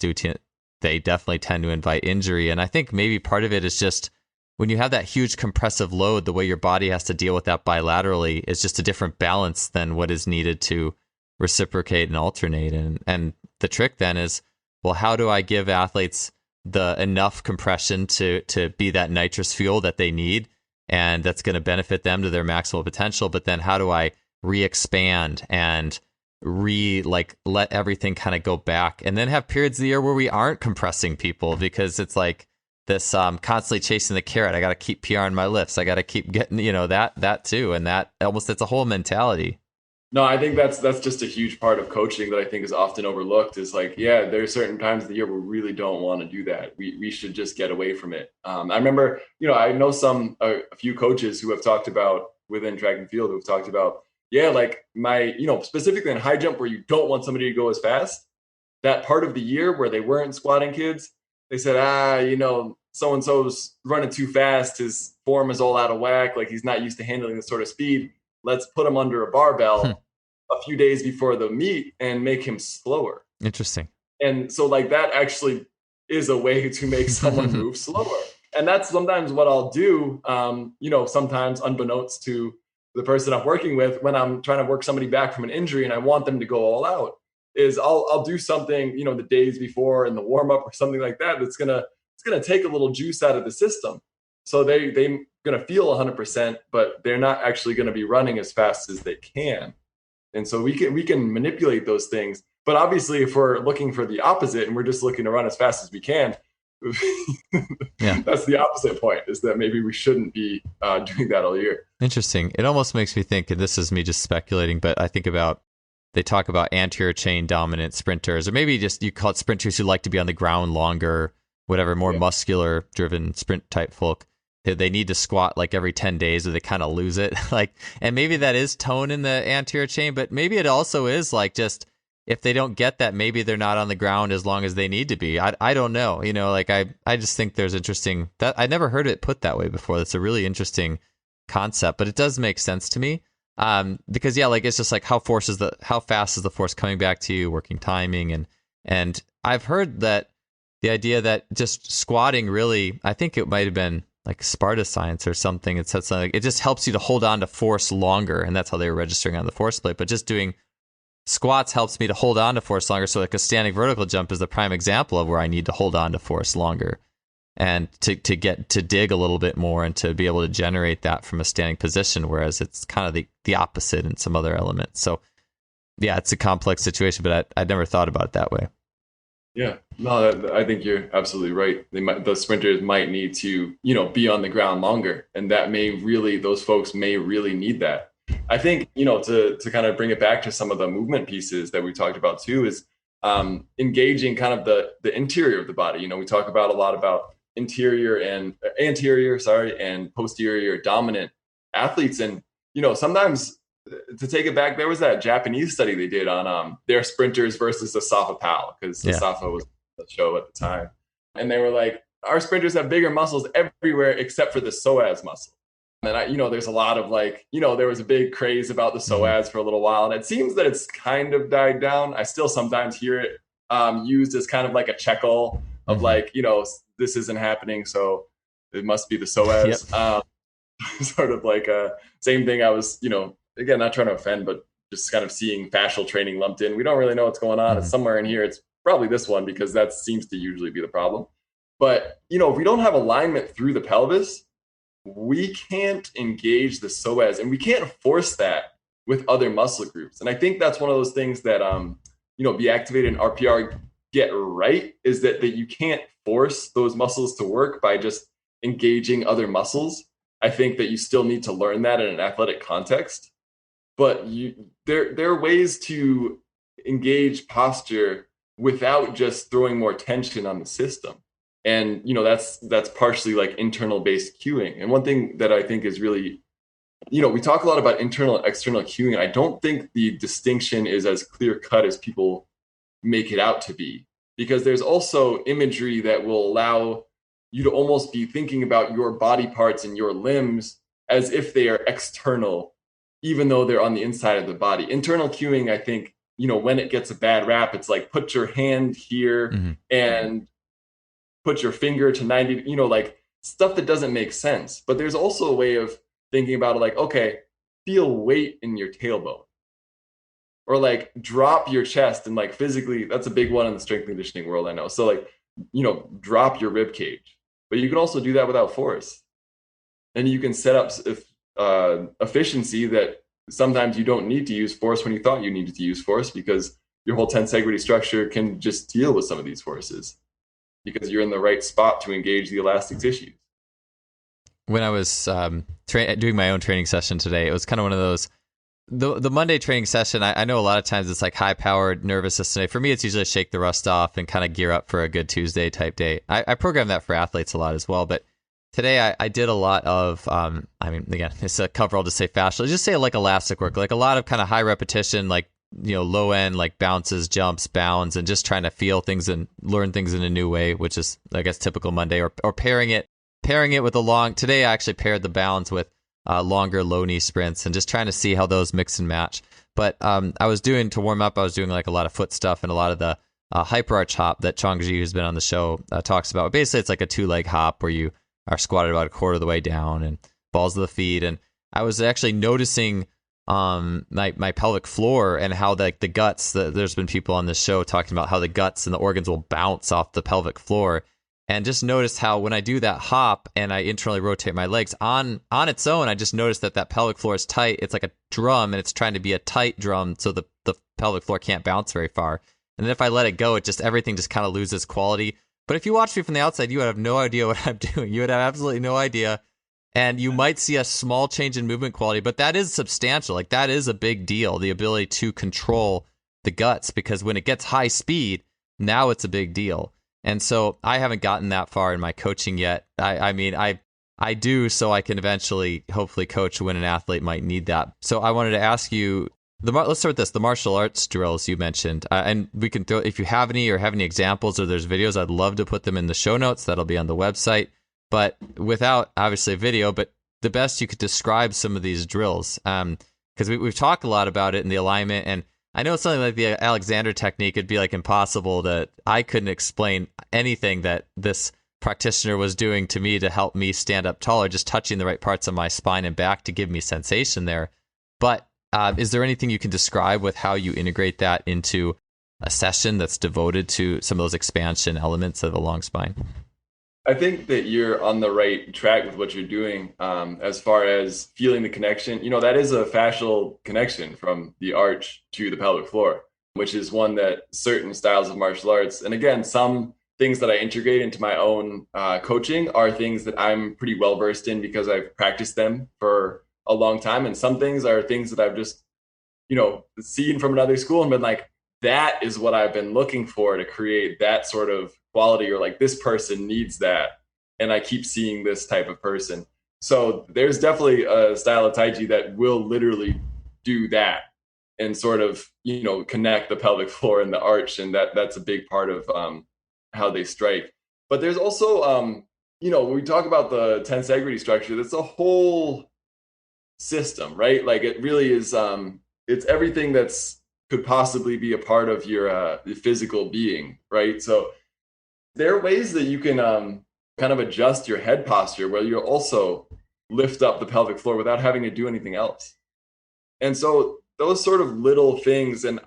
they definitely tend to invite injury. And I think maybe part of it is just when you have that huge compressive load, the way your body has to deal with that bilaterally is just a different balance than what is needed to reciprocate and alternate. And the trick then is, well, how do I give athletes the enough compression to be that nitrous fuel that they need, and that's going to benefit them to their maximal potential? But then how do I re-expand and let everything kind of go back, and then have periods of the year where we aren't compressing people because it's like this constantly chasing the carrot. I got to keep PR on my lifts. I got to keep getting, that too. And that almost, it's a whole mentality. No, I think that's just a huge part of coaching that I think is often overlooked, is like, yeah, there are certain times of the year where we really don't want to do that. We should just get away from it. I remember, I know a few coaches who have talked about within track and field, who've talked about, yeah, like specifically in high jump where you don't want somebody to go as fast, that part of the year where they weren't squatting kids, they said, so-and-so's running too fast. His form is all out of whack. Like, he's not used to handling this sort of speed. Let's put him under a barbell a few days before the meet and make him slower. Interesting. And so like that actually is a way to make someone move slower. And that's sometimes what I'll do, sometimes unbeknownst to the person I'm working with, when I'm trying to work somebody back from an injury and I want them to go all out, is I'll do something, the days before in the warm up or something like that, it's gonna take a little juice out of the system. So they're going to feel 100%, but they're not actually going to be running as fast as they can. And so we can manipulate those things. But obviously, if we're looking for the opposite and we're just looking to run as fast as we can, that's the opposite point, is that maybe we shouldn't be doing that all year. Interesting. It almost makes me think, and this is me just speculating, but I think about, they talk about anterior chain dominant sprinters, or maybe just you call it sprinters who like to be on the ground longer, whatever, more muscular driven sprint type folk. They need to squat like every 10 days or they kind of lose it. And maybe that is tone in the anterior chain, but maybe it also is like, just if they don't get that, maybe they're not on the ground as long as they need to be. I don't know. I just think there's interesting that I never heard it put that way before. That's a really interesting concept, but it does make sense to me. Because it's just like how fast is the force coming back to you, working timing. And I've heard that the idea that just squatting really, I think it might've been like Sparta science or something. It said something like, it just helps you to hold on to force longer. And that's how they were registering on the force plate. But just doing squats helps me to hold on to force longer. So like a standing vertical jump is the prime example of where I need to hold on to force longer and to get to dig a little bit more and to be able to generate that from a standing position. Whereas it's kind of the opposite in some other elements. So yeah, it's a complex situation, but I'd never thought about it that way. Yeah, no, I think you're absolutely right. The sprinters might need to, be on the ground longer, and those folks may really need that. I think, to kind of bring it back to some of the movement pieces that we talked about too, is engaging kind of the interior of the body. We talk about a lot about anterior and posterior dominant athletes, and sometimes, to take it back, there was that Japanese study they did on their sprinters versus the Safa Pal, because the Safa was the show at the time. And they were like, our sprinters have bigger muscles everywhere except for the psoas muscle. And there's a lot of there was a big craze about the psoas for a little while, and it seems that it's kind of died down. I still sometimes hear it used as kind of like a checkle of this isn't happening, so it must be the psoas. Sort of like a same thing. I was, again, not trying to offend, but just kind of seeing fascial training lumped in. We don't really know what's going on. It's somewhere in here. It's probably this one, because that seems to usually be the problem. But, if we don't have alignment through the pelvis, we can't engage the psoas, and we can't force that with other muscle groups. And I think that's one of those things that, Be Activated and RPR get right, is that you can't force those muscles to work by just engaging other muscles. I think that you still need to learn that in an athletic context. But there are ways to engage posture without just throwing more tension on the system. And, that's partially like internal based cueing. And one thing that I think is really, we talk a lot about internal and external cueing. And I don't think the distinction is as clear cut as people make it out to be, because there's also imagery that will allow you to almost be thinking about your body parts and your limbs as if they are external even though they're on the inside of the body. Internal cueing, I think, when it gets a bad rap, it's like put your hand here and put your finger to 90, like stuff that doesn't make sense. But there's also a way of thinking about it like, okay, feel weight in your tailbone. Or like drop your chest and like physically, that's a big one in the strength conditioning world, I know. So like, drop your rib cage. But you can also do that without force. And you can set up efficiency that sometimes you don't need to use force when you thought you needed to use force, because your whole tensegrity structure can just deal with some of these forces because you're in the right spot to engage the elastic tissues. When I was doing my own training session today, it was kind of one of those, the Monday training session, I know a lot of times it's like high-powered nervous system day. For me, it's usually shake the rust off and kind of gear up for a good Tuesday type day. I program that for athletes a lot as well, but today I did a lot of, again, it's a coverall to say fascial. Just say like elastic work, like a lot of kind of high repetition, like, low end, like bounces, jumps, bounds, and just trying to feel things and learn things in a new way, which is, I guess, typical Monday, or pairing it with a long, today I actually paired the bounds with longer low knee sprints and just trying to see how those mix and match. But I was doing, to warm up, I was doing like a lot of foot stuff and a lot of the hyper arch hop that Chongji, who's been on the show, talks about. Basically, it's like a 2-leg hop where you are squatted about a quarter of the way down and balls of the feet. And I was actually noticing my pelvic floor and how the guts, there's been people on this show talking about how the guts and the organs will bounce off the pelvic floor. And just noticed how when I do that hop and I internally rotate my legs on its own, I just noticed that pelvic floor is tight. It's like a drum, and it's trying to be a tight drum, so the pelvic floor can't bounce very far. And then if I let it go, everything just kind of loses quality. But if you watch me from the outside, you would have no idea what I'm doing. You would have absolutely no idea. And you might see a small change in movement quality, but that is substantial. Like, that is a big deal, the ability to control the guts, because when it gets high speed, now it's a big deal. And so I haven't gotten that far in my coaching yet. I do, so I can eventually hopefully coach when an athlete might need that. So I wanted to ask you, let's start with this, the martial arts drills you mentioned. And we can throw, if you have any examples or there's videos, I'd love to put them in the show notes. That'll be on the website. But without, obviously, a video, but the best you could describe some of these drills. Because we've talked a lot about it in the alignment, and I know something like the Alexander technique would be like impossible I couldn't explain anything that this practitioner was doing to me to help me stand up taller, just touching the right parts of my spine and back to give me sensation there. But is there anything you can describe with how you integrate that into a session that's devoted to some of those expansion elements of a long spine? I think that you're on the right track with what you're doing as far as feeling the connection. That is a fascial connection from the arch to the pelvic floor, which is one that certain styles of martial arts, and again, some things that I integrate into my own coaching are things that I'm pretty well versed in because I've practiced them for a long time. And some things are things that I've just, seen from another school and been like, that is what I've been looking for to create that sort of quality, or like, this person needs that. And I keep seeing this type of person. So there's definitely a style of Tai Chi that will literally do that and sort of, connect the pelvic floor and the arch. And that's a big part of how they strike. But there's also, when we talk about the tensegrity structure, that's a whole system, right? Like, it really is, it's everything that's could possibly be a part of your physical being, right? So there are ways that you can kind of adjust your head posture where you'll also lift up the pelvic floor without having to do anything else. And so those sort of little things, and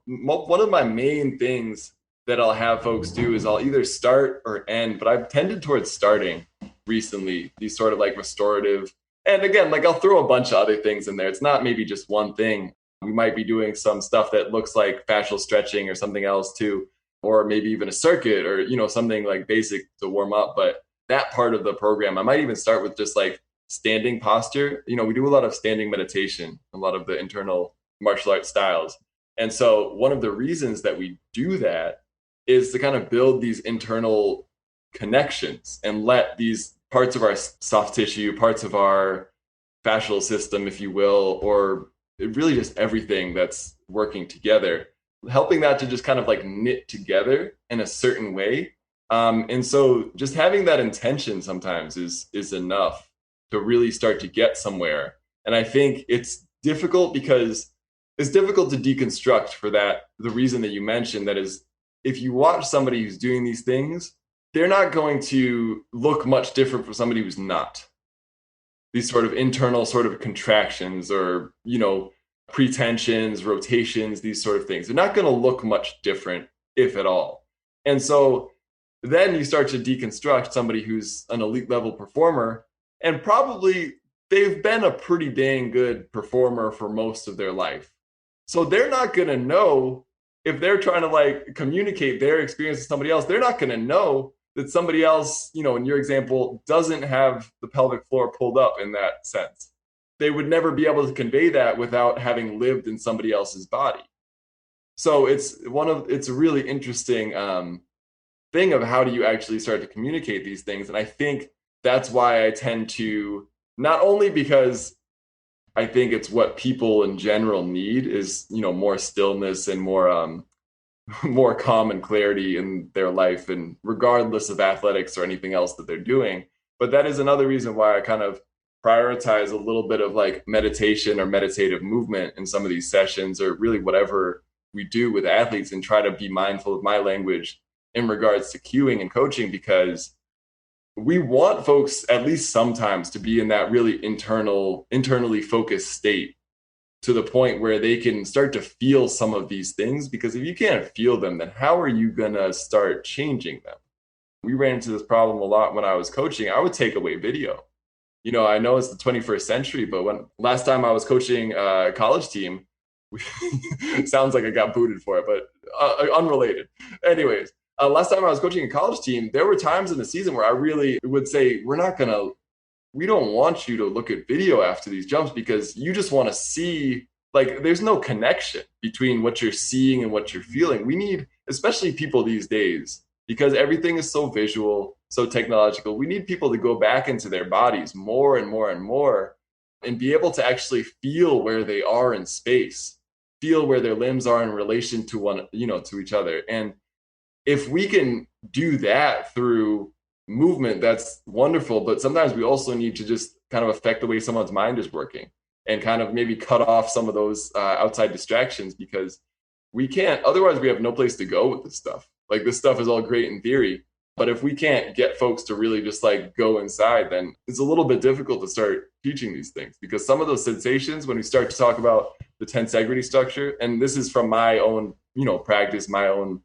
one of my main things that I'll have folks do is I'll either start or end, but I've tended towards starting recently, these sort of like restorative. And again, like, I'll throw a bunch of other things in there. It's not maybe just one thing. We might be doing some stuff that looks like fascial stretching or something else too, or maybe even a circuit or, something like basic to warm up. But that part of the program, I might even start with just like standing posture. We do a lot of standing meditation, a lot of the internal martial arts styles. And so one of the reasons that we do that is to kind of build these internal connections and let these parts of our soft tissue, parts of our fascial system, if you will, or really just everything that's working together, helping that to just kind of like knit together in a certain way. And so just having that intention sometimes is enough to really start to get somewhere. And I think it's difficult because it's difficult to deconstruct for the reason that you mentioned, that is, if you watch somebody who's doing these things, they're not going to look much different from somebody who's not. These sort of internal sort of contractions or, pretensions, rotations, these sort of things. They're not going to look much different, if at all. And so then you start to deconstruct somebody who's an elite level performer, and probably they've been a pretty dang good performer for most of their life. So they're not going to know, if they're trying to communicate their experience to somebody else, they're not going to know that somebody else, in your example, doesn't have the pelvic floor pulled up in that sense. They would never be able to convey that without having lived in somebody else's body. So it's a really interesting thing of how do you actually start to communicate these things. And I think that's why I tend to, not only because I think it's what people in general need is, more stillness and more calm and clarity in their life, and regardless of athletics or anything else that they're doing. But that is another reason why I kind of prioritize a little bit of meditation or meditative movement in some of these sessions, or really whatever we do with athletes, and try to be mindful of my language in regards to cueing and coaching, because we want folks at least sometimes to be in that really internally focused state, to the point where they can start to feel some of these things. Because if you can't feel them, then how are you going to start changing them? We ran into this problem a lot when I was coaching. I would take away video. I know it's the 21st century, but last time I was coaching a college team, sounds like I got booted for it, but unrelated. Anyways, last time I was coaching a college team, there were times in the season where I really would say, we don't want you to look at video after these jumps, because you just want to see, there's no connection between what you're seeing and what you're feeling. We need, especially people these days, because everything is so visual, so technological, we need people to go back into their bodies more and more and more, and be able to actually feel where they are in space, feel where their limbs are in relation to to each other. And if we can do that through movement, that's wonderful. But sometimes we also need to just kind of affect the way someone's mind is working, and kind of maybe cut off some of those outside distractions, because we can't, otherwise we have no place to go with this stuff. This stuff is all great in theory, but if we can't get folks to really just go inside, then it's a little bit difficult to start teaching these things. Because some of those sensations, when we start to talk about the tensegrity structure, and this is from my own practice, my own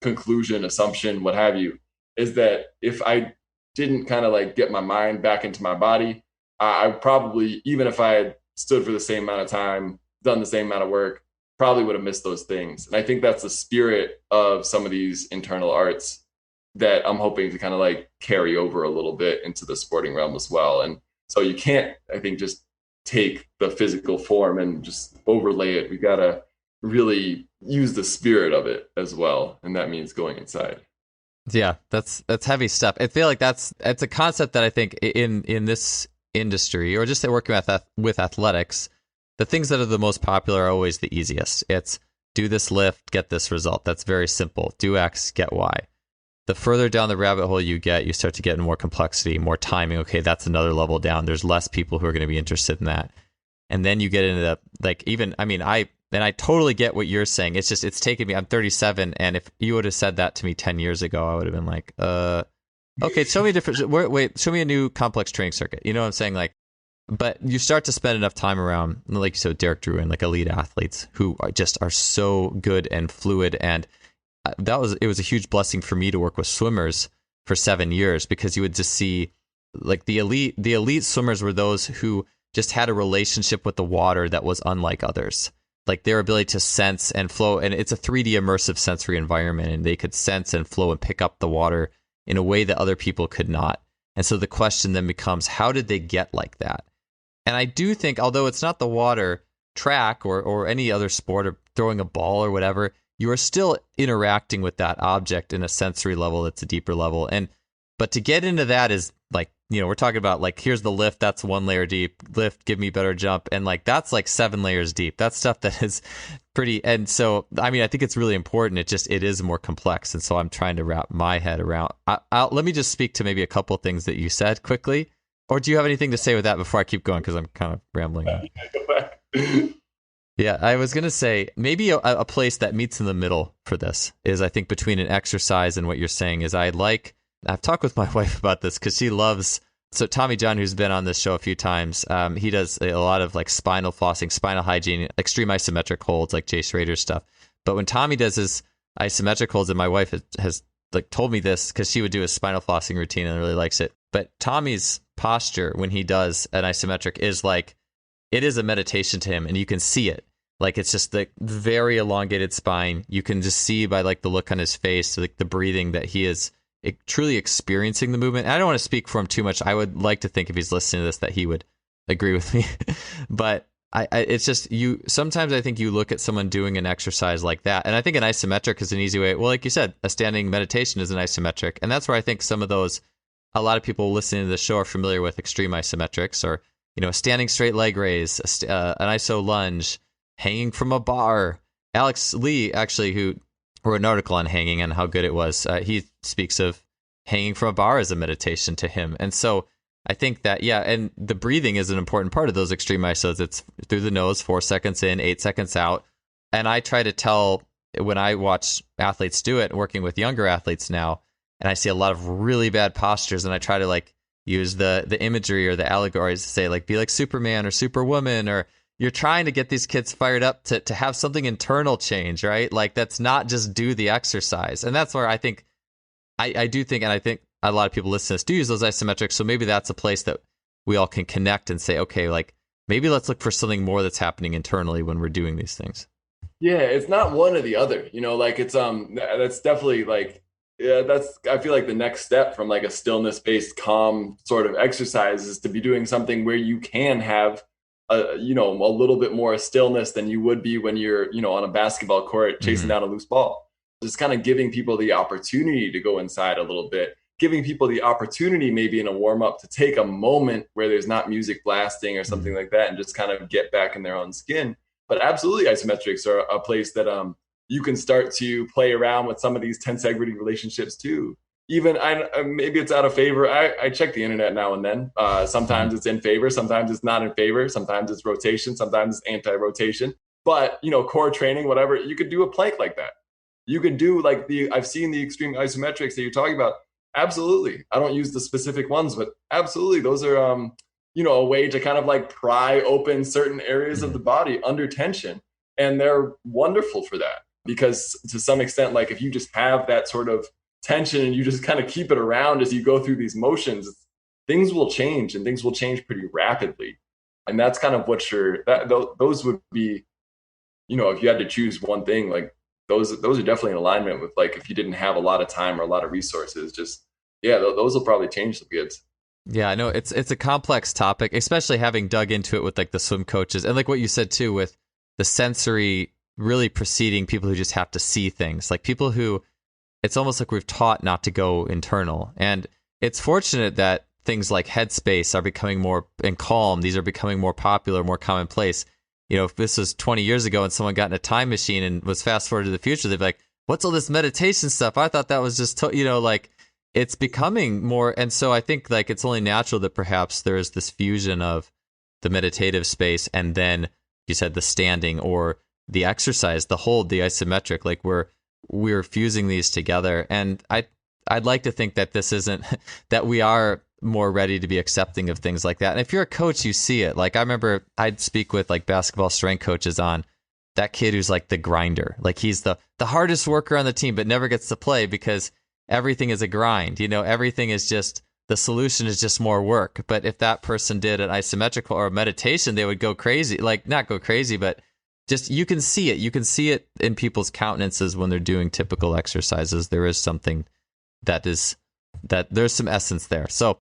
conclusion, assumption, what have you, is that if I didn't kind of get my mind back into my body, I probably, even if I had stood for the same amount of time, done the same amount of work, probably would have missed those things. And I think that's the spirit of some of these internal arts that I'm hoping to kind of carry over a little bit into the sporting realm as well. And so you can't, I think, just take the physical form and just overlay it. We got to really use the spirit of it as well. And that means going inside. Yeah, that's heavy stuff. I feel like it's a concept that I think in this industry, or just working with athletics, the things that are the most popular are always the easiest. It's do this lift, get this result. That's very simple. Do X, get Y. The further down the rabbit hole you get, you start to get more complexity, more timing. Okay, that's another level down. There's less people who are going to be interested in that. And then you get into I totally get what you're saying. It's just, it's taken me, I'm 37, and if you would have said that to me 10 years ago, I would have been like, okay, show me a different, wait, show me a new complex training circuit. You know what I'm saying? But you start to spend enough time around, like you said, Derek Drew, and elite athletes who are so good and fluid. And it was a huge blessing for me to work with swimmers for 7 years, because you would just see the elite swimmers were those who just had a relationship with the water that was unlike others. Their ability to sense and flow, and it's a 3D immersive sensory environment, and they could sense and flow and pick up the water in a way that other people could not. And so the question then becomes, how did they get like that? And I do think, although it's not the water, track or any other sport, or throwing a ball or whatever, you are still interacting with that object in a sensory level that's a deeper level. But to get into that is we're talking about here's the lift, that's 1 layer deep, lift, give me better jump. And that's 7 layers deep. That's stuff that is pretty. And so, I think it's really important. It is more complex. And so I'm trying to wrap my head around. Let me just speak to maybe a couple things that you said quickly. Or do you have anything to say with that before I keep going? Because I'm kind of rambling. Go back. Yeah, I was going to say maybe a place that meets in the middle for this is, I think, between an exercise and what you're saying is I've talked with my wife about this because she loves, so Tommy John, who's been on this show a few times, he does a lot of like spinal flossing, spinal hygiene, extreme isometric holds like Jay Schrader's stuff. But when Tommy does his isometric holds, and my wife has like told me this because she would do a spinal flossing routine and really likes it. But Tommy's posture when he does an isometric is like, it is a meditation to him, and you can see it. Like, it's just the very elongated spine. You can just see by like the look on his face, like the breathing, that he is truly experiencing the movement. And I don't want to speak for him too much. I would like to think if he's listening to this that he would agree with me. But it's just, sometimes I think you look at someone doing an exercise like that, and I think an isometric is an easy way. Well, like you said, a standing meditation is an isometric. And that's where I think a lot of people listening to the show are familiar with extreme isometrics, or, a standing straight leg raise, an iso lunge, hanging from a bar. Alex Lee, actually, who wrote an article on hanging and how good it was, he speaks of hanging from a bar as a meditation to him. And so I think that, yeah, and the breathing is an important part of those extreme isos. It's through the nose, 4 seconds in, 8 seconds out. And I try to tell, when I watch athletes do it, working with younger athletes now, and I see a lot of really bad postures, and I try to like use the imagery or the allegories to say, like, be like Superman or Superwoman, or you're trying to get these kids fired up to have something internal change, right? Like, that's not just do the exercise. And that's where I think, I do think, and I think a lot of people listening to this do use those isometrics. So maybe that's a place that we all can connect and say, okay, like, maybe let's look for something more that's happening internally when we're doing these things. Yeah, it's not one or the other, like it's, that's definitely like, yeah, I feel like the next step from like a stillness based calm sort of exercise is to be doing something where you can have a little bit more stillness than you would be when you're, on a basketball court chasing down a loose ball. Just kind of giving people the opportunity to go inside a little bit, giving people the opportunity maybe in a warm up to take a moment where there's not music blasting or something like that, and just kind of get back in their own skin. But absolutely, isometrics are a place that you can start to play around with some of these tensegrity relationships too. Even maybe it's out of favor. I check the internet now and then. Sometimes it's in favor, sometimes it's not in favor, sometimes it's rotation, sometimes it's anti-rotation. But core training, whatever, you could do a plank like that. You could do like I've seen the extreme isometrics that you're talking about. Absolutely. I don't use the specific ones, but absolutely, those are a way to kind of like pry open certain areas of the body under tension. And they're wonderful for that, because to some extent, like if you just have that sort of tension and you just kind of keep it around as you go through these motions, things will change, and things will change pretty rapidly. And that's kind of what those would be, if you had to choose one thing, like those are definitely in alignment with, like, if you didn't have a lot of time or a lot of resources, just, yeah, those will probably change some kids. Yeah, I know it's a complex topic, especially having dug into it with like the swim coaches, and like what you said too, with the sensory really preceding people who just have to see things, like people who, it's almost like we've taught not to go internal. And it's fortunate that things like Headspace are becoming more, and Calm, these are becoming more popular, more commonplace. If this was 20 years ago and someone got in a time machine and was fast forward to the future, they'd be like, what's all this meditation stuff? I thought that was just, like, it's becoming more. And so I think like it's only natural that perhaps there is this fusion of the meditative space, and then you said the standing or the exercise, the hold, the isometric, like we're fusing these together. And I'd like to think that this isn't, that we are more ready to be accepting of things like that. And if you're a coach, you see it. Like I remember I'd speak with like basketball strength coaches on that kid who's like the grinder. Like he's the hardest worker on the team, but never gets to play because everything is a grind. Everything is just, the solution is just more work. But if that person did an isometric or a meditation, they would go crazy. Like not go crazy, but just, you can see it. You can see it in people's countenances when they're doing typical exercises. There is something that there's some essence there. So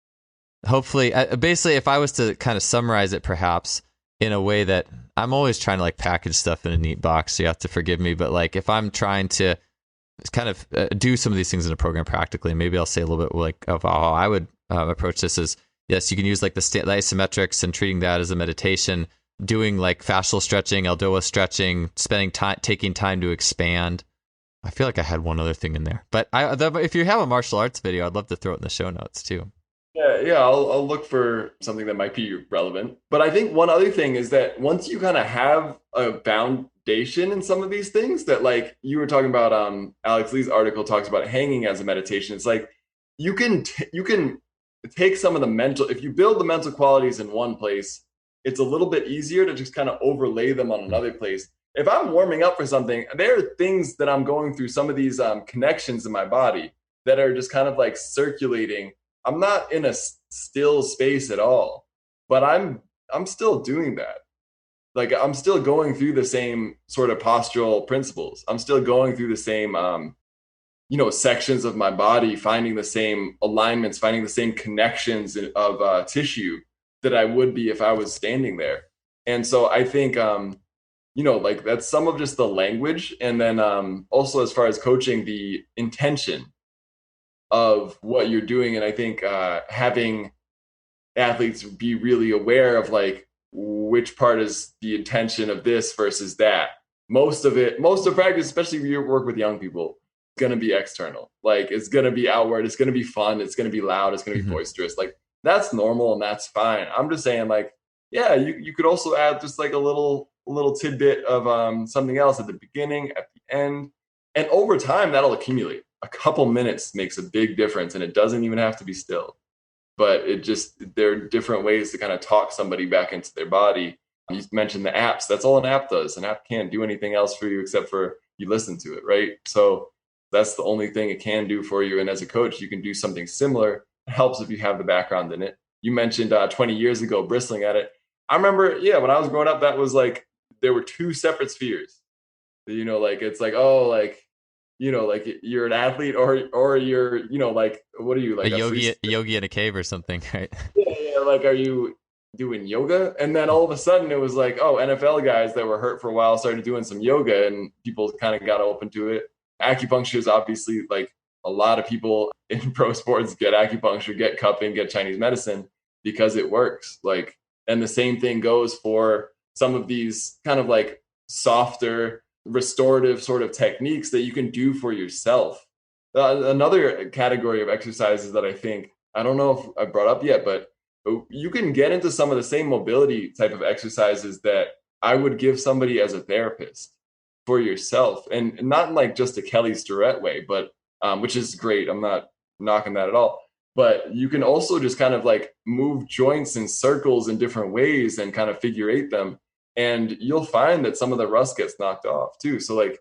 hopefully, basically, if I was to kind of summarize it perhaps in a way that, I'm always trying to like package stuff in a neat box, so you have to forgive me. But like if I'm trying to kind of do some of these things in a program practically, maybe I'll say a little bit like of how I would approach this is, yes, you can use like the isometrics and treating that as a meditation, doing like fascial stretching, Aldoa stretching, spending time, taking time to expand. I feel like I had one other thing in there, but if you have a martial arts video, I'd love to throw it in the show notes too. Yeah, I'll look for something that might be relevant. But I think one other thing is that once you kind of have a foundation in some of these things, that like you were talking about, Alex Lee's article talks about hanging as a meditation. It's like you can take some of the mental, if you build the mental qualities in one place, it's a little bit easier to just kind of overlay them on another place. If I'm warming up for something, there are things that I'm going through, some of these connections in my body that are just kind of like circulating. I'm not in a still space at all, but I'm still doing that. Like I'm still going through the same sort of postural principles. I'm still going through the same sections of my body, finding the same alignments, finding the same connections of tissue that I would be if I was standing there. And so I think like that's some of just the language, and then also as far as coaching, the intention of what you're doing. And I think having athletes be really aware of like which part is the intention of this versus that. Most of practice, especially if you work with young people, it's going to be external. Like it's going to be outward. It's going to be fun. It's going to be loud. It's going to be boisterous. Like that's normal and that's fine. I'm just saying, like, yeah, you could also add just like a little tidbit of something else at the beginning, at the end, and over time that'll accumulate. A couple minutes makes a big difference, and it doesn't even have to be still. But there are different ways to kind of talk somebody back into their body. You mentioned the apps. That's all an app does. An app can't do anything else for you except for you listen to it, right? So that's the only thing it can do for you. And as a coach, you can do something similar. It helps if you have the background in it. You mentioned 20 years ago bristling at it. I remember, yeah, when I was growing up, that was like there were two separate spheres. Like it's like, oh, like you're an athlete, or you're, like, what are you, A like a free? yogi in a cave or something, right? Yeah, like, are you doing yoga? And then all of a sudden it was like, oh, NFL guys that were hurt for a while started doing some yoga, and people kind of got open to it. Acupuncture is obviously like a lot of people in pro sports get acupuncture, get cupping, get Chinese medicine because it works. Like, and the same thing goes for some of these kind of like softer restorative sort of techniques that you can do for yourself. Another category of exercises that I think, I don't know if I brought up yet, but you can get into some of the same mobility type of exercises that I would give somebody as a therapist for yourself, and not in like just a Kelly Starrett way, but which is great. I'm not knocking that at all. But you can also just kind of like move joints in circles in different ways and kind of figure eight them. And you'll find that some of the rust gets knocked off too. So like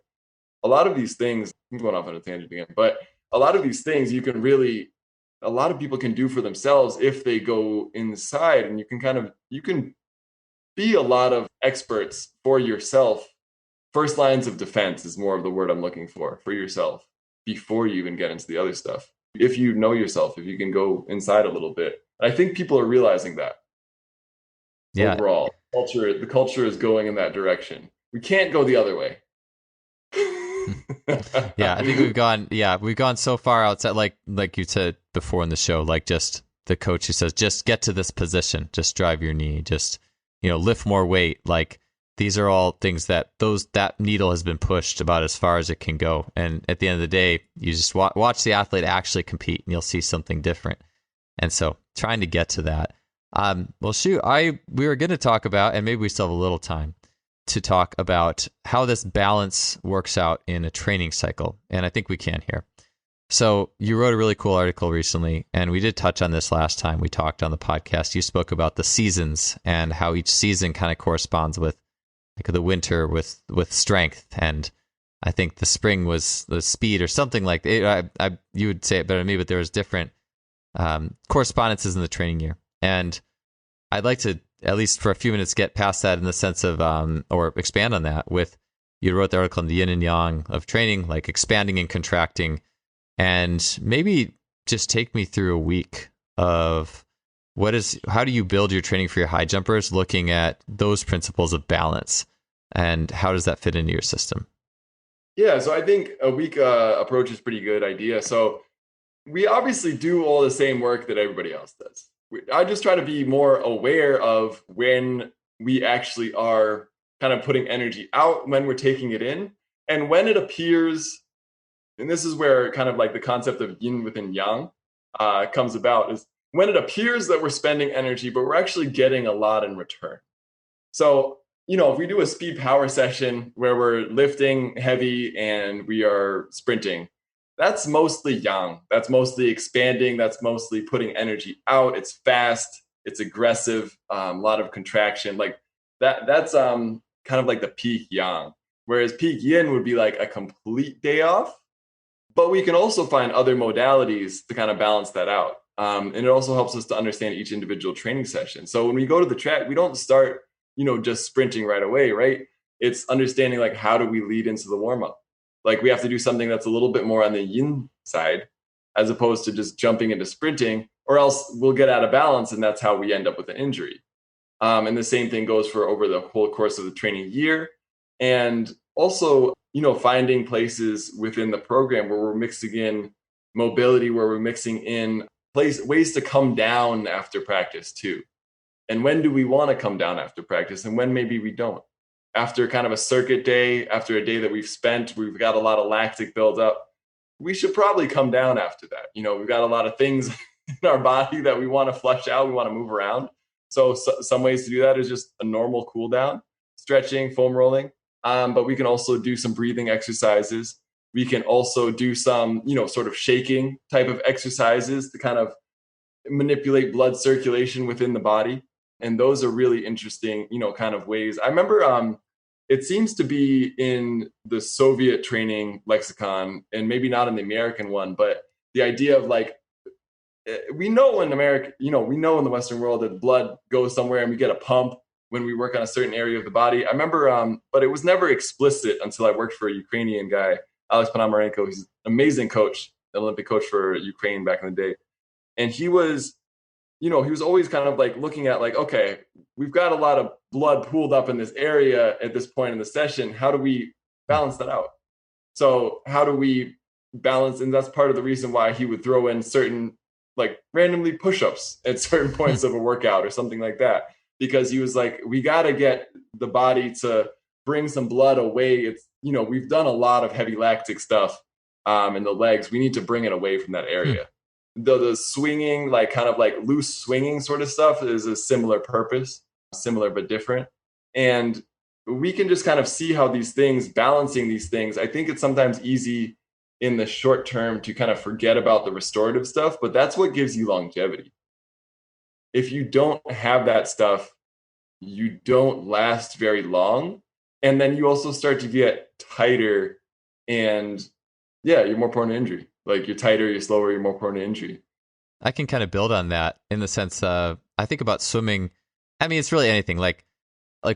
a lot of these things, I'm going off on a tangent again, but a lot of these things a lot of people can do for themselves if they go inside, and you can be a lot of experts for yourself. First lines of defense is more of the word I'm looking for yourself before you even get into the other stuff. If you know yourself, if you can go inside a little bit. I think people are realizing that Yeah. overall. The culture is going in that direction. We can't go the other way. Yeah, I think we've gone so far outside, like you said before in the show, like just the coach who says, just get to this position, just drive your knee, just, lift more weight. Like these are all things that needle has been pushed about as far as it can go. And at the end of the day, you just watch the athlete actually compete and you'll see something different. And so trying to get to that. Well, shoot, we were going to talk about, and maybe we still have a little time to talk about how this balance works out in a training cycle. And I think we can here. So you wrote a really cool article recently, and we did touch on this last time we talked on the podcast. You spoke about the seasons and how each season kind of corresponds with like the winter with strength. And I think the spring was the speed or something like that. You would say it better than me, but there was different correspondences in the training year. And I'd like to, at least for a few minutes, get past that in the sense of, or expand on that with, you wrote the article on the yin and yang of training, like expanding and contracting, and maybe just take me through a week of how do you build your training for your high jumpers, looking at those principles of balance, and how does that fit into your system? Yeah, so I think a week approach is a pretty good idea. So we obviously do all the same work that everybody else does. I just try to be more aware of when we actually are kind of putting energy out, when we're taking it in, and when it appears. And this is where kind of like the concept of yin within yang comes about. Is when it appears that we're spending energy, but we're actually getting a lot in return. So, if we do a speed power session where we're lifting heavy and we are sprinting, that's mostly yang. That's mostly expanding. That's mostly putting energy out. It's fast. It's aggressive. A lot of contraction. Like that. That's kind of like the peak yang. Whereas peak yin would be like a complete day off. But we can also find other modalities to kind of balance that out. And it also helps us to understand each individual training session. So when we go to the track, we don't start, just sprinting right away, right? It's understanding like, how do we lead into the warm up? Like we have to do something that's a little bit more on the yin side, as opposed to just jumping into sprinting, or else we'll get out of balance. And that's how we end up with an injury. And the same thing goes for over the whole course of the training year. And also, finding places within the program where we're mixing in mobility, where we're mixing in ways to come down after practice too. And when do we want to come down after practice, and when maybe we don't? After kind of a circuit day, after a day that we've got a lot of lactic buildup, we should probably come down after that. We've got a lot of things in our body that we want to flush out, we want to move around. So some ways to do that is just a normal cool down, stretching, foam rolling. But we can also do some breathing exercises. We can also do some, sort of shaking type of exercises to kind of manipulate blood circulation within the body. And those are really interesting, kind of ways. I remember it seems to be in the Soviet training lexicon, and maybe not in the American one, but the idea of like, we know in America, we know in the Western world that blood goes somewhere and we get a pump when we work on a certain area of the body. I remember, but it was never explicit until I worked for a Ukrainian guy, Alex Ponomarenko. He's an amazing coach, an Olympic coach for Ukraine back in the day. And he was always kind of like looking at like, okay, we've got a lot of blood pooled up in this area at this point in the session. How do we balance that out? So how do we balance? And that's part of the reason why he would throw in certain like randomly push-ups at certain points of a workout or something like that. Because he was like, we got to get the body to bring some blood away. It's, we've done a lot of heavy lactic stuff in the legs. We need to bring it away from that area. The swinging, like kind of like loose swinging sort of stuff is a similar purpose, similar but different. And we can just kind of see how these things, balancing these things, I think it's sometimes easy in the short term to kind of forget about the restorative stuff, but that's what gives you longevity. If you don't have that stuff, you don't last very long. And then you also start to get tighter and you're more prone to injury. Like you're tighter, you're slower, you're more prone to injury. I can kind of build on that in the sense of, I think about swimming. I mean, it's really anything like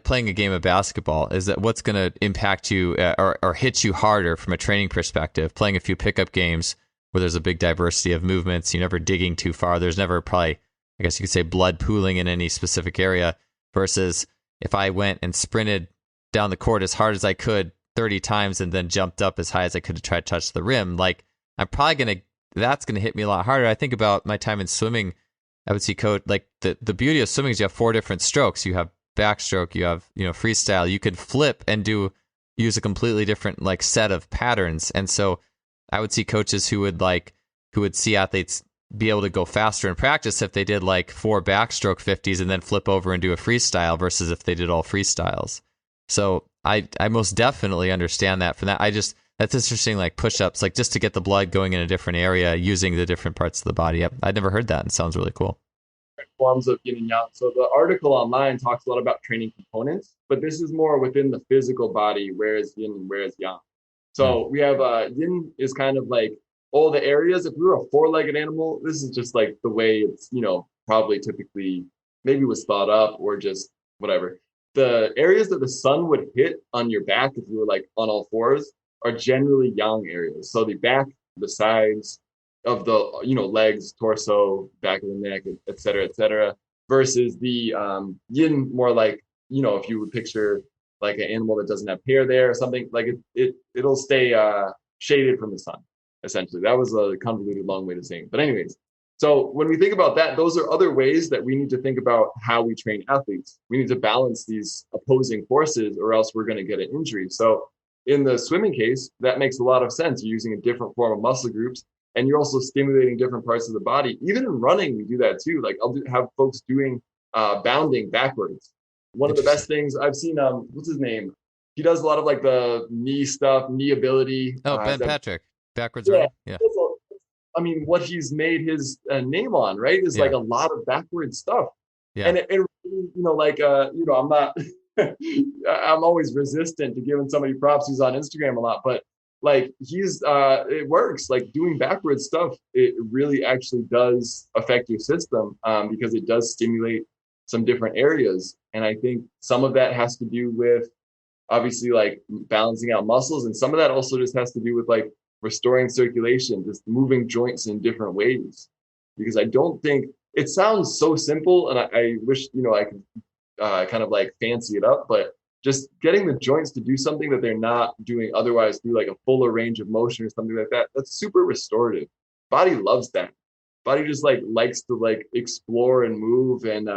playing a game of basketball. Is that what's going to impact you or hit you harder from a training perspective? Playing a few pickup games where there's a big diversity of movements, you're never digging too far. There's never probably, I guess you could say, blood pooling in any specific area, versus if I went and sprinted down the court as hard as I could 30 times and then jumped up as high as I could to try to touch the rim. Like I'm probably that's going to hit me a lot harder. I think about my time in swimming. I would see coach, like the beauty of swimming is you have 4 different strokes. You have backstroke, you have, freestyle. You could flip and use a completely different like set of patterns. And so I would see coaches who would see athletes be able to go faster in practice if they did like 4 backstroke 50s and then flip over and do a freestyle versus if they did all freestyles. So I most definitely understand that from that. That's interesting, like push-ups, like just to get the blood going in a different area using the different parts of the body. I'd never heard that, and it sounds really cool. Forms of yin and yang. So the article online talks a lot about training components, but this is more within the physical body, whereas yin and whereas yang. So we have yin is kind of like all the areas. If we were a 4-legged animal, this is just like the way it's, probably typically maybe was thought up or just whatever. The areas that the sun would hit on your back if you were like on all fours are generally yang areas. So the back, the sides of the, legs, torso, back of the neck, et cetera, versus the yin, more like, if you would picture like an animal that doesn't have hair there or something, like it'll stay shaded from the sun, essentially. That was a convoluted, long way to say it. But anyways, so when we think about that, those are other ways that we need to think about how we train athletes. We need to balance these opposing forces or else we're going to get an injury. So in the swimming case, that makes a lot of sense. You're using a different form of muscle groups. and you're also stimulating different parts of the body. Even in running, we do that too. Like have folks doing bounding backwards. One of the best things I've seen, what's his name? He does a lot of like the knee stuff, knee ability. Oh, Ben Patrick, backwards Yeah. running. Yeah. I mean, what he's made his name on, right, is like a lot of backwards stuff. Yeah. And it like, I'm not, I'm always resistant to giving somebody props who's on Instagram a lot, but like it works. Like doing backwards stuff, it really actually does affect your system because it does stimulate some different areas. And I think some of that has to do with obviously like balancing out muscles. And some of that also just has to do with like restoring circulation, just moving joints in different ways. Because I don't think it sounds so simple, and I wish, I could kind of like fancy it up, but just getting the joints to do something that they're not doing otherwise through like a fuller range of motion or something like that, that's super restorative. Body loves that. Body just like likes to like explore and move and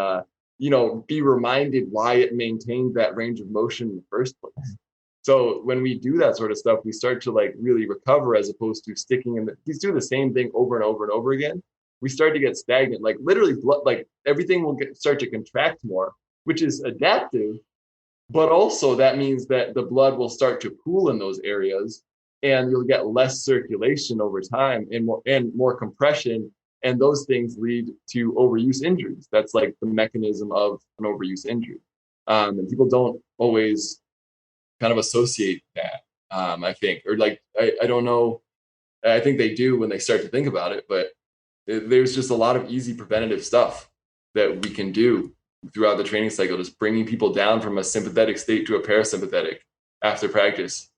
be reminded why it maintained that range of motion in the first place. So when we do that sort of stuff, we start to like really recover as opposed to sticking in he's doing the same thing over and over and over again. We start to get stagnant, like literally blood, like everything will start to contract more, which is adaptive, but also that means that the blood will start to pool in those areas and you'll get less circulation over time and more compression. And those things lead to overuse injuries. That's like the mechanism of an overuse injury. And people don't always kind of associate that, I think, or like, I don't know. I think they do when they start to think about it, but there's just a lot of easy preventative stuff that we can do throughout the training cycle, just bringing people down from a sympathetic state to a parasympathetic after practice.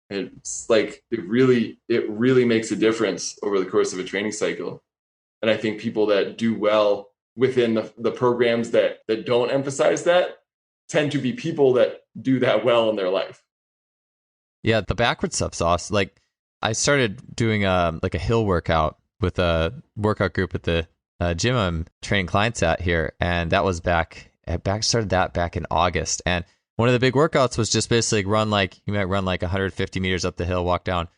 It's like, it really makes a difference over the course of a training cycle. And I think people that do well within the programs that don't emphasize that tend to be people that do that well in their life. Yeah, the backward stuff's awesome. Like I started doing like a hill workout with a workout group at the gym I'm training clients at here, and that was back in August. And one of the big workouts was just basically you might run like 150 meters up the hill, walk down,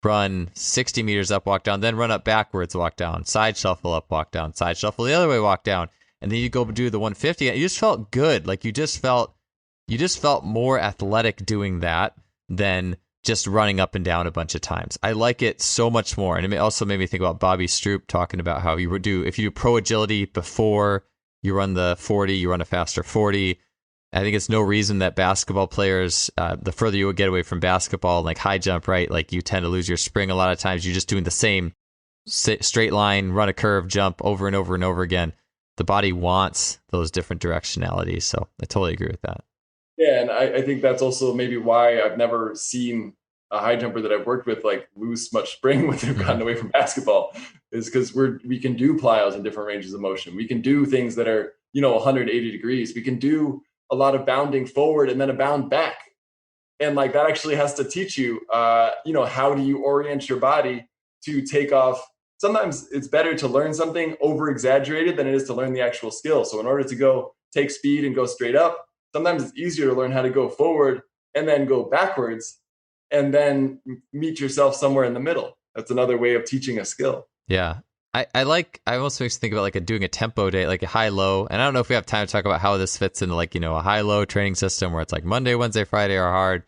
run 60 meters up, walk down, then run up backwards, walk down, side shuffle up, walk down, side shuffle the other way, walk down, and then you go do the 150, and you just felt good. Like you just felt more athletic doing that than just running up and down a bunch of times. I like it so much more. And it also made me think about Bobby Stroop talking about how if you do pro agility before you run the 40, you run a faster 40. I think it's no reason that basketball players, the further you would get away from basketball, like high jump, right? Like you tend to lose your spring a lot of times. You're just doing the same straight line, run a curve, jump over and over and over again. The body wants those different directionalities. So I totally agree with that. Yeah, and I think that's also maybe why I've never seen a high jumper that I've worked with like lose much spring when they've gotten away from basketball, is because we can do plyos in different ranges of motion. We can do things that are 180 degrees. We can do a lot of bounding forward and then a bound back, and like that actually has to teach you how do you orient your body to take off. Sometimes it's better to learn something over exaggerated than it is to learn the actual skill. So in order to go take speed and go straight up, sometimes it's easier to learn how to go forward and then go backwards and then meet yourself somewhere in the middle. That's another way of teaching a skill. Yeah. I almost makes me think about like doing a tempo day, like a high-low. And I don't know if we have time to talk about how this fits into like, a high-low training system where it's like Monday, Wednesday, Friday are hard.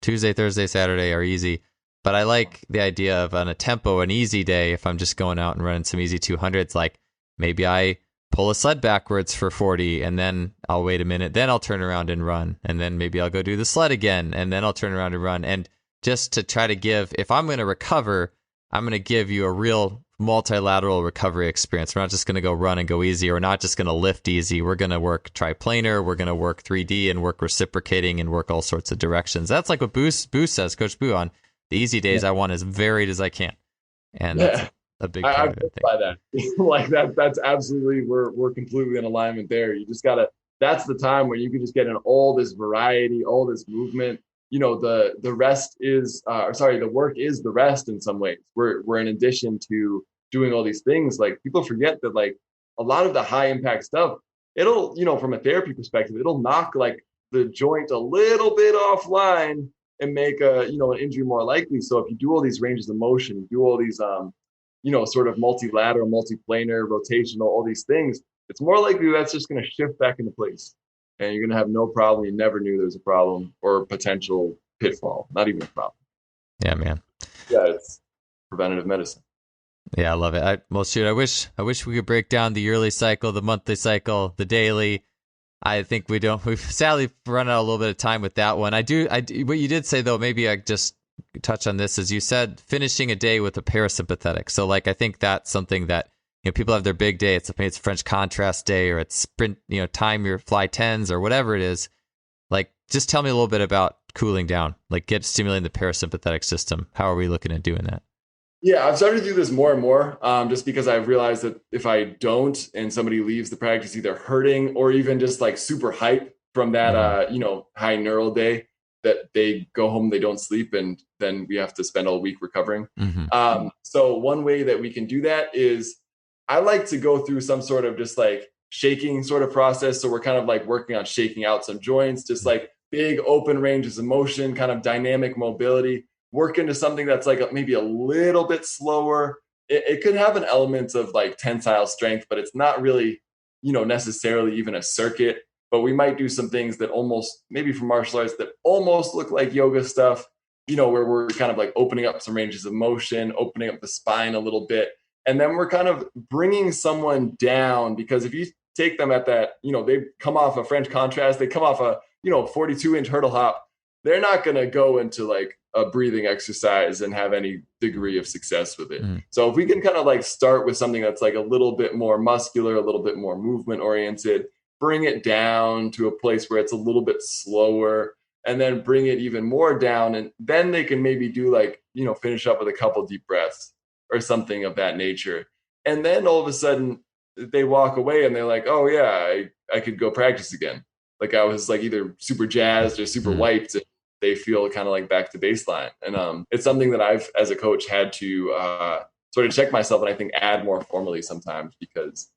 Tuesday, Thursday, Saturday are easy. But I like the idea of on a tempo, an easy day, if I'm just going out and running some easy 200s, like maybe I pull a sled backwards for 40 and then I'll wait a minute, then I'll turn around and run. And then maybe I'll go do the sled again and then I'll turn around and run. And just to try to give, if I'm going to recover, I'm going to give you a real multilateral recovery experience. We're not just going to go run and go easy. We're not just going to lift easy. We're going to work triplanar. We're going to work 3D and work reciprocating and work all sorts of directions. That's like what Boo says, Coach Boo, on the easy days. I want as varied as I can. And that's a big part of it. By that. Like that's absolutely, we're completely in alignment there. You just gotta, that's the time where you can just get in all this variety, all this movement. The rest is the work is the rest in some ways. We're in addition to doing all these things, like people forget that like a lot of the high impact stuff, it'll, from a therapy perspective, it'll knock like the joint a little bit offline and make an injury more likely. So if you do all these ranges of motion, do all these sort of multilateral, multiplanar, rotational, all these things, it's more likely that's just going to shift back into place. And you're going to have no problem. You never knew there was a problem or potential pitfall, not even a problem. Yeah, man. Yeah, it's preventative medicine. Yeah, I love it. Well, shoot, I wish we could break down the yearly cycle, the monthly cycle, the daily. I think we don't. We've sadly run out a little bit of time with that one. I do. What you did say though, maybe I just touch on this, is you said finishing a day with a parasympathetic. So like, I think that's something that, people have their big day. It's French contrast day, or it's sprint, time your fly tens or whatever it is. Like, just tell me a little bit about cooling down, like stimulating the parasympathetic system. How are we looking at doing that? Yeah, I've started to do this more and more, just because I've realized that if I don't and somebody leaves the practice either hurting or even just like super hype from that, high neural day, that they go home, they don't sleep, and then we have to spend all week recovering. Mm-hmm. So one way that we can do that is I like to go through some sort of just like shaking sort of process. So we're kind of like working on shaking out some joints, just like big open ranges of motion, kind of dynamic mobility. Work into something that's like maybe a little bit slower. It could have an element of like tensile strength, but it's not really, necessarily even a circuit. But we might do some things that almost, maybe for martial arts, that almost look like yoga stuff, where we're kind of like opening up some ranges of motion, opening up the spine a little bit. And then we're kind of bringing someone down, because if you take them at that, they come off a French contrast, they come off a, 42-inch hurdle hop, they're not going to go into like a breathing exercise and have any degree of success with it. So if we can kind of like start with something that's like a little bit more muscular, a little bit more movement oriented, bring it down to a place where it's a little bit slower, and then bring it even more down. And then they can maybe do like, finish up with a couple deep breaths or something of that nature. And then all of a sudden they walk away and they're like, oh yeah, I could go practice again. Like I was like either super jazzed or super wiped. And they feel kind of like back to baseline. And it's something that I've, as a coach, had to sort of check myself, and I think add more formally sometimes, because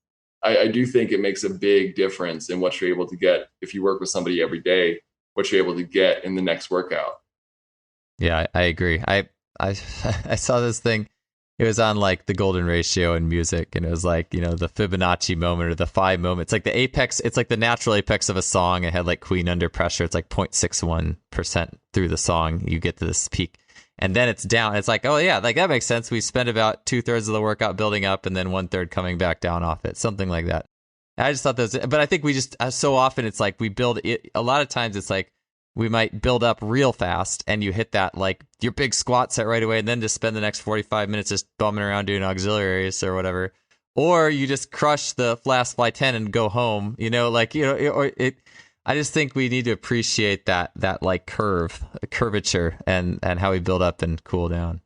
I do think it makes a big difference in what you're able to get if you work with somebody every day, what you're able to get in the next workout. Yeah, I agree. I I saw this thing. It was on like the golden ratio in music, and it was like, the Fibonacci moment or the 5 moment. It's like the apex. It's like the natural apex of a song. It had like Queen Under Pressure. It's like 0.61% through the song you get to this peak, and then it's down. It's like, oh yeah, like that makes sense. We spend about 2/3 of the workout building up, and then 1/3 coming back down off it, something like that. I just thought that was, but I think we just so often it's like we build it. A lot of times it's like we might build up real fast, and you hit that like your big squat set right away, and then just spend the next 45 minutes just bumming around doing auxiliaries or whatever, or you just crush the last fly 10 and go home. I just think we need to appreciate that like curvature, and how we build up and cool down.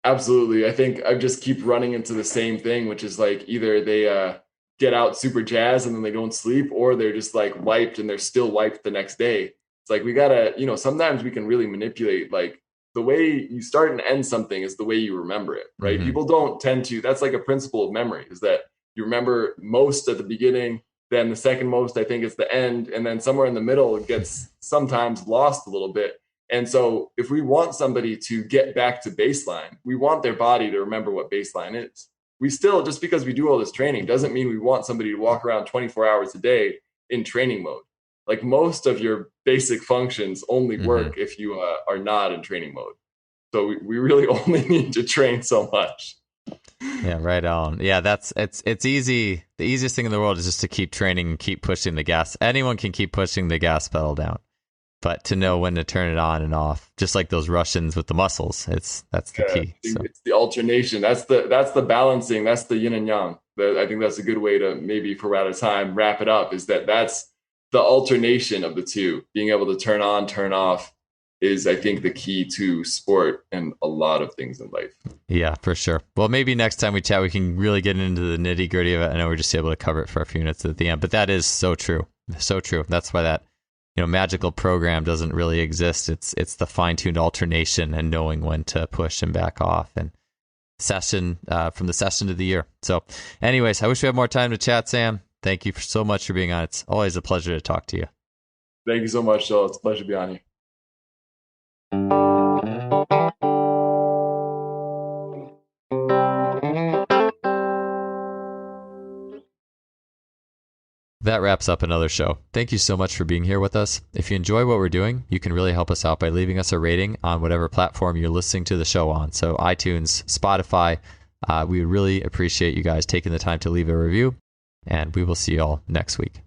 Absolutely. I think I just keep running into the same thing, which is like either they get out super jazzed and then they don't sleep, or they're just like wiped and they're still wiped the next day. It's like we gotta, sometimes we can really manipulate, like the way you start and end something is the way you remember it, right? Mm-hmm. People don't tend to, that's like a principle of memory, is that you remember most at the beginning, then the second most, I think, it's the end. And then somewhere in the middle, it gets sometimes lost a little bit. And so if we want somebody to get back to baseline, we want their body to remember what baseline is. We still, just because we do all this training doesn't mean we want somebody to walk around 24 hours a day in training mode. Like most of your basic functions only work if you are not in training mode. So we really only need to train so much. Yeah, right on. Yeah, it's easy. The easiest thing in the world is just to keep training and keep pushing the gas. Anyone can keep pushing the gas pedal down, but to know when to turn it on and off, just like those Russians with the muscles, that's the key. So. It's the alternation. That's the balancing. That's the yin and yang. I think that's a good way to, maybe for out of time, wrap it up, is that's the alternation of the two. Being able to turn on, turn off is, I think, the key to sport and a lot of things in life. Yeah, for sure. Well, maybe next time we chat, we can really get into the nitty gritty of it. I know we're just able to cover it for a few minutes at the end, but that is so true. So true. That's why that, magical program doesn't really exist. It's the fine-tuned alternation and knowing when to push and back off, and session from the session to the year. So anyways, I wish we had more time to chat, Sam. Thank you so much for being on. It's always a pleasure to talk to you. Thank you so much, Joel. It's a pleasure to be on here. That wraps up another show. Thank you so much for being here with us. If you enjoy what we're doing, you can really help us out by leaving us a rating on whatever platform you're listening to the show on. So iTunes, Spotify. We would really appreciate you guys taking the time to leave a review, and we will see you all next week.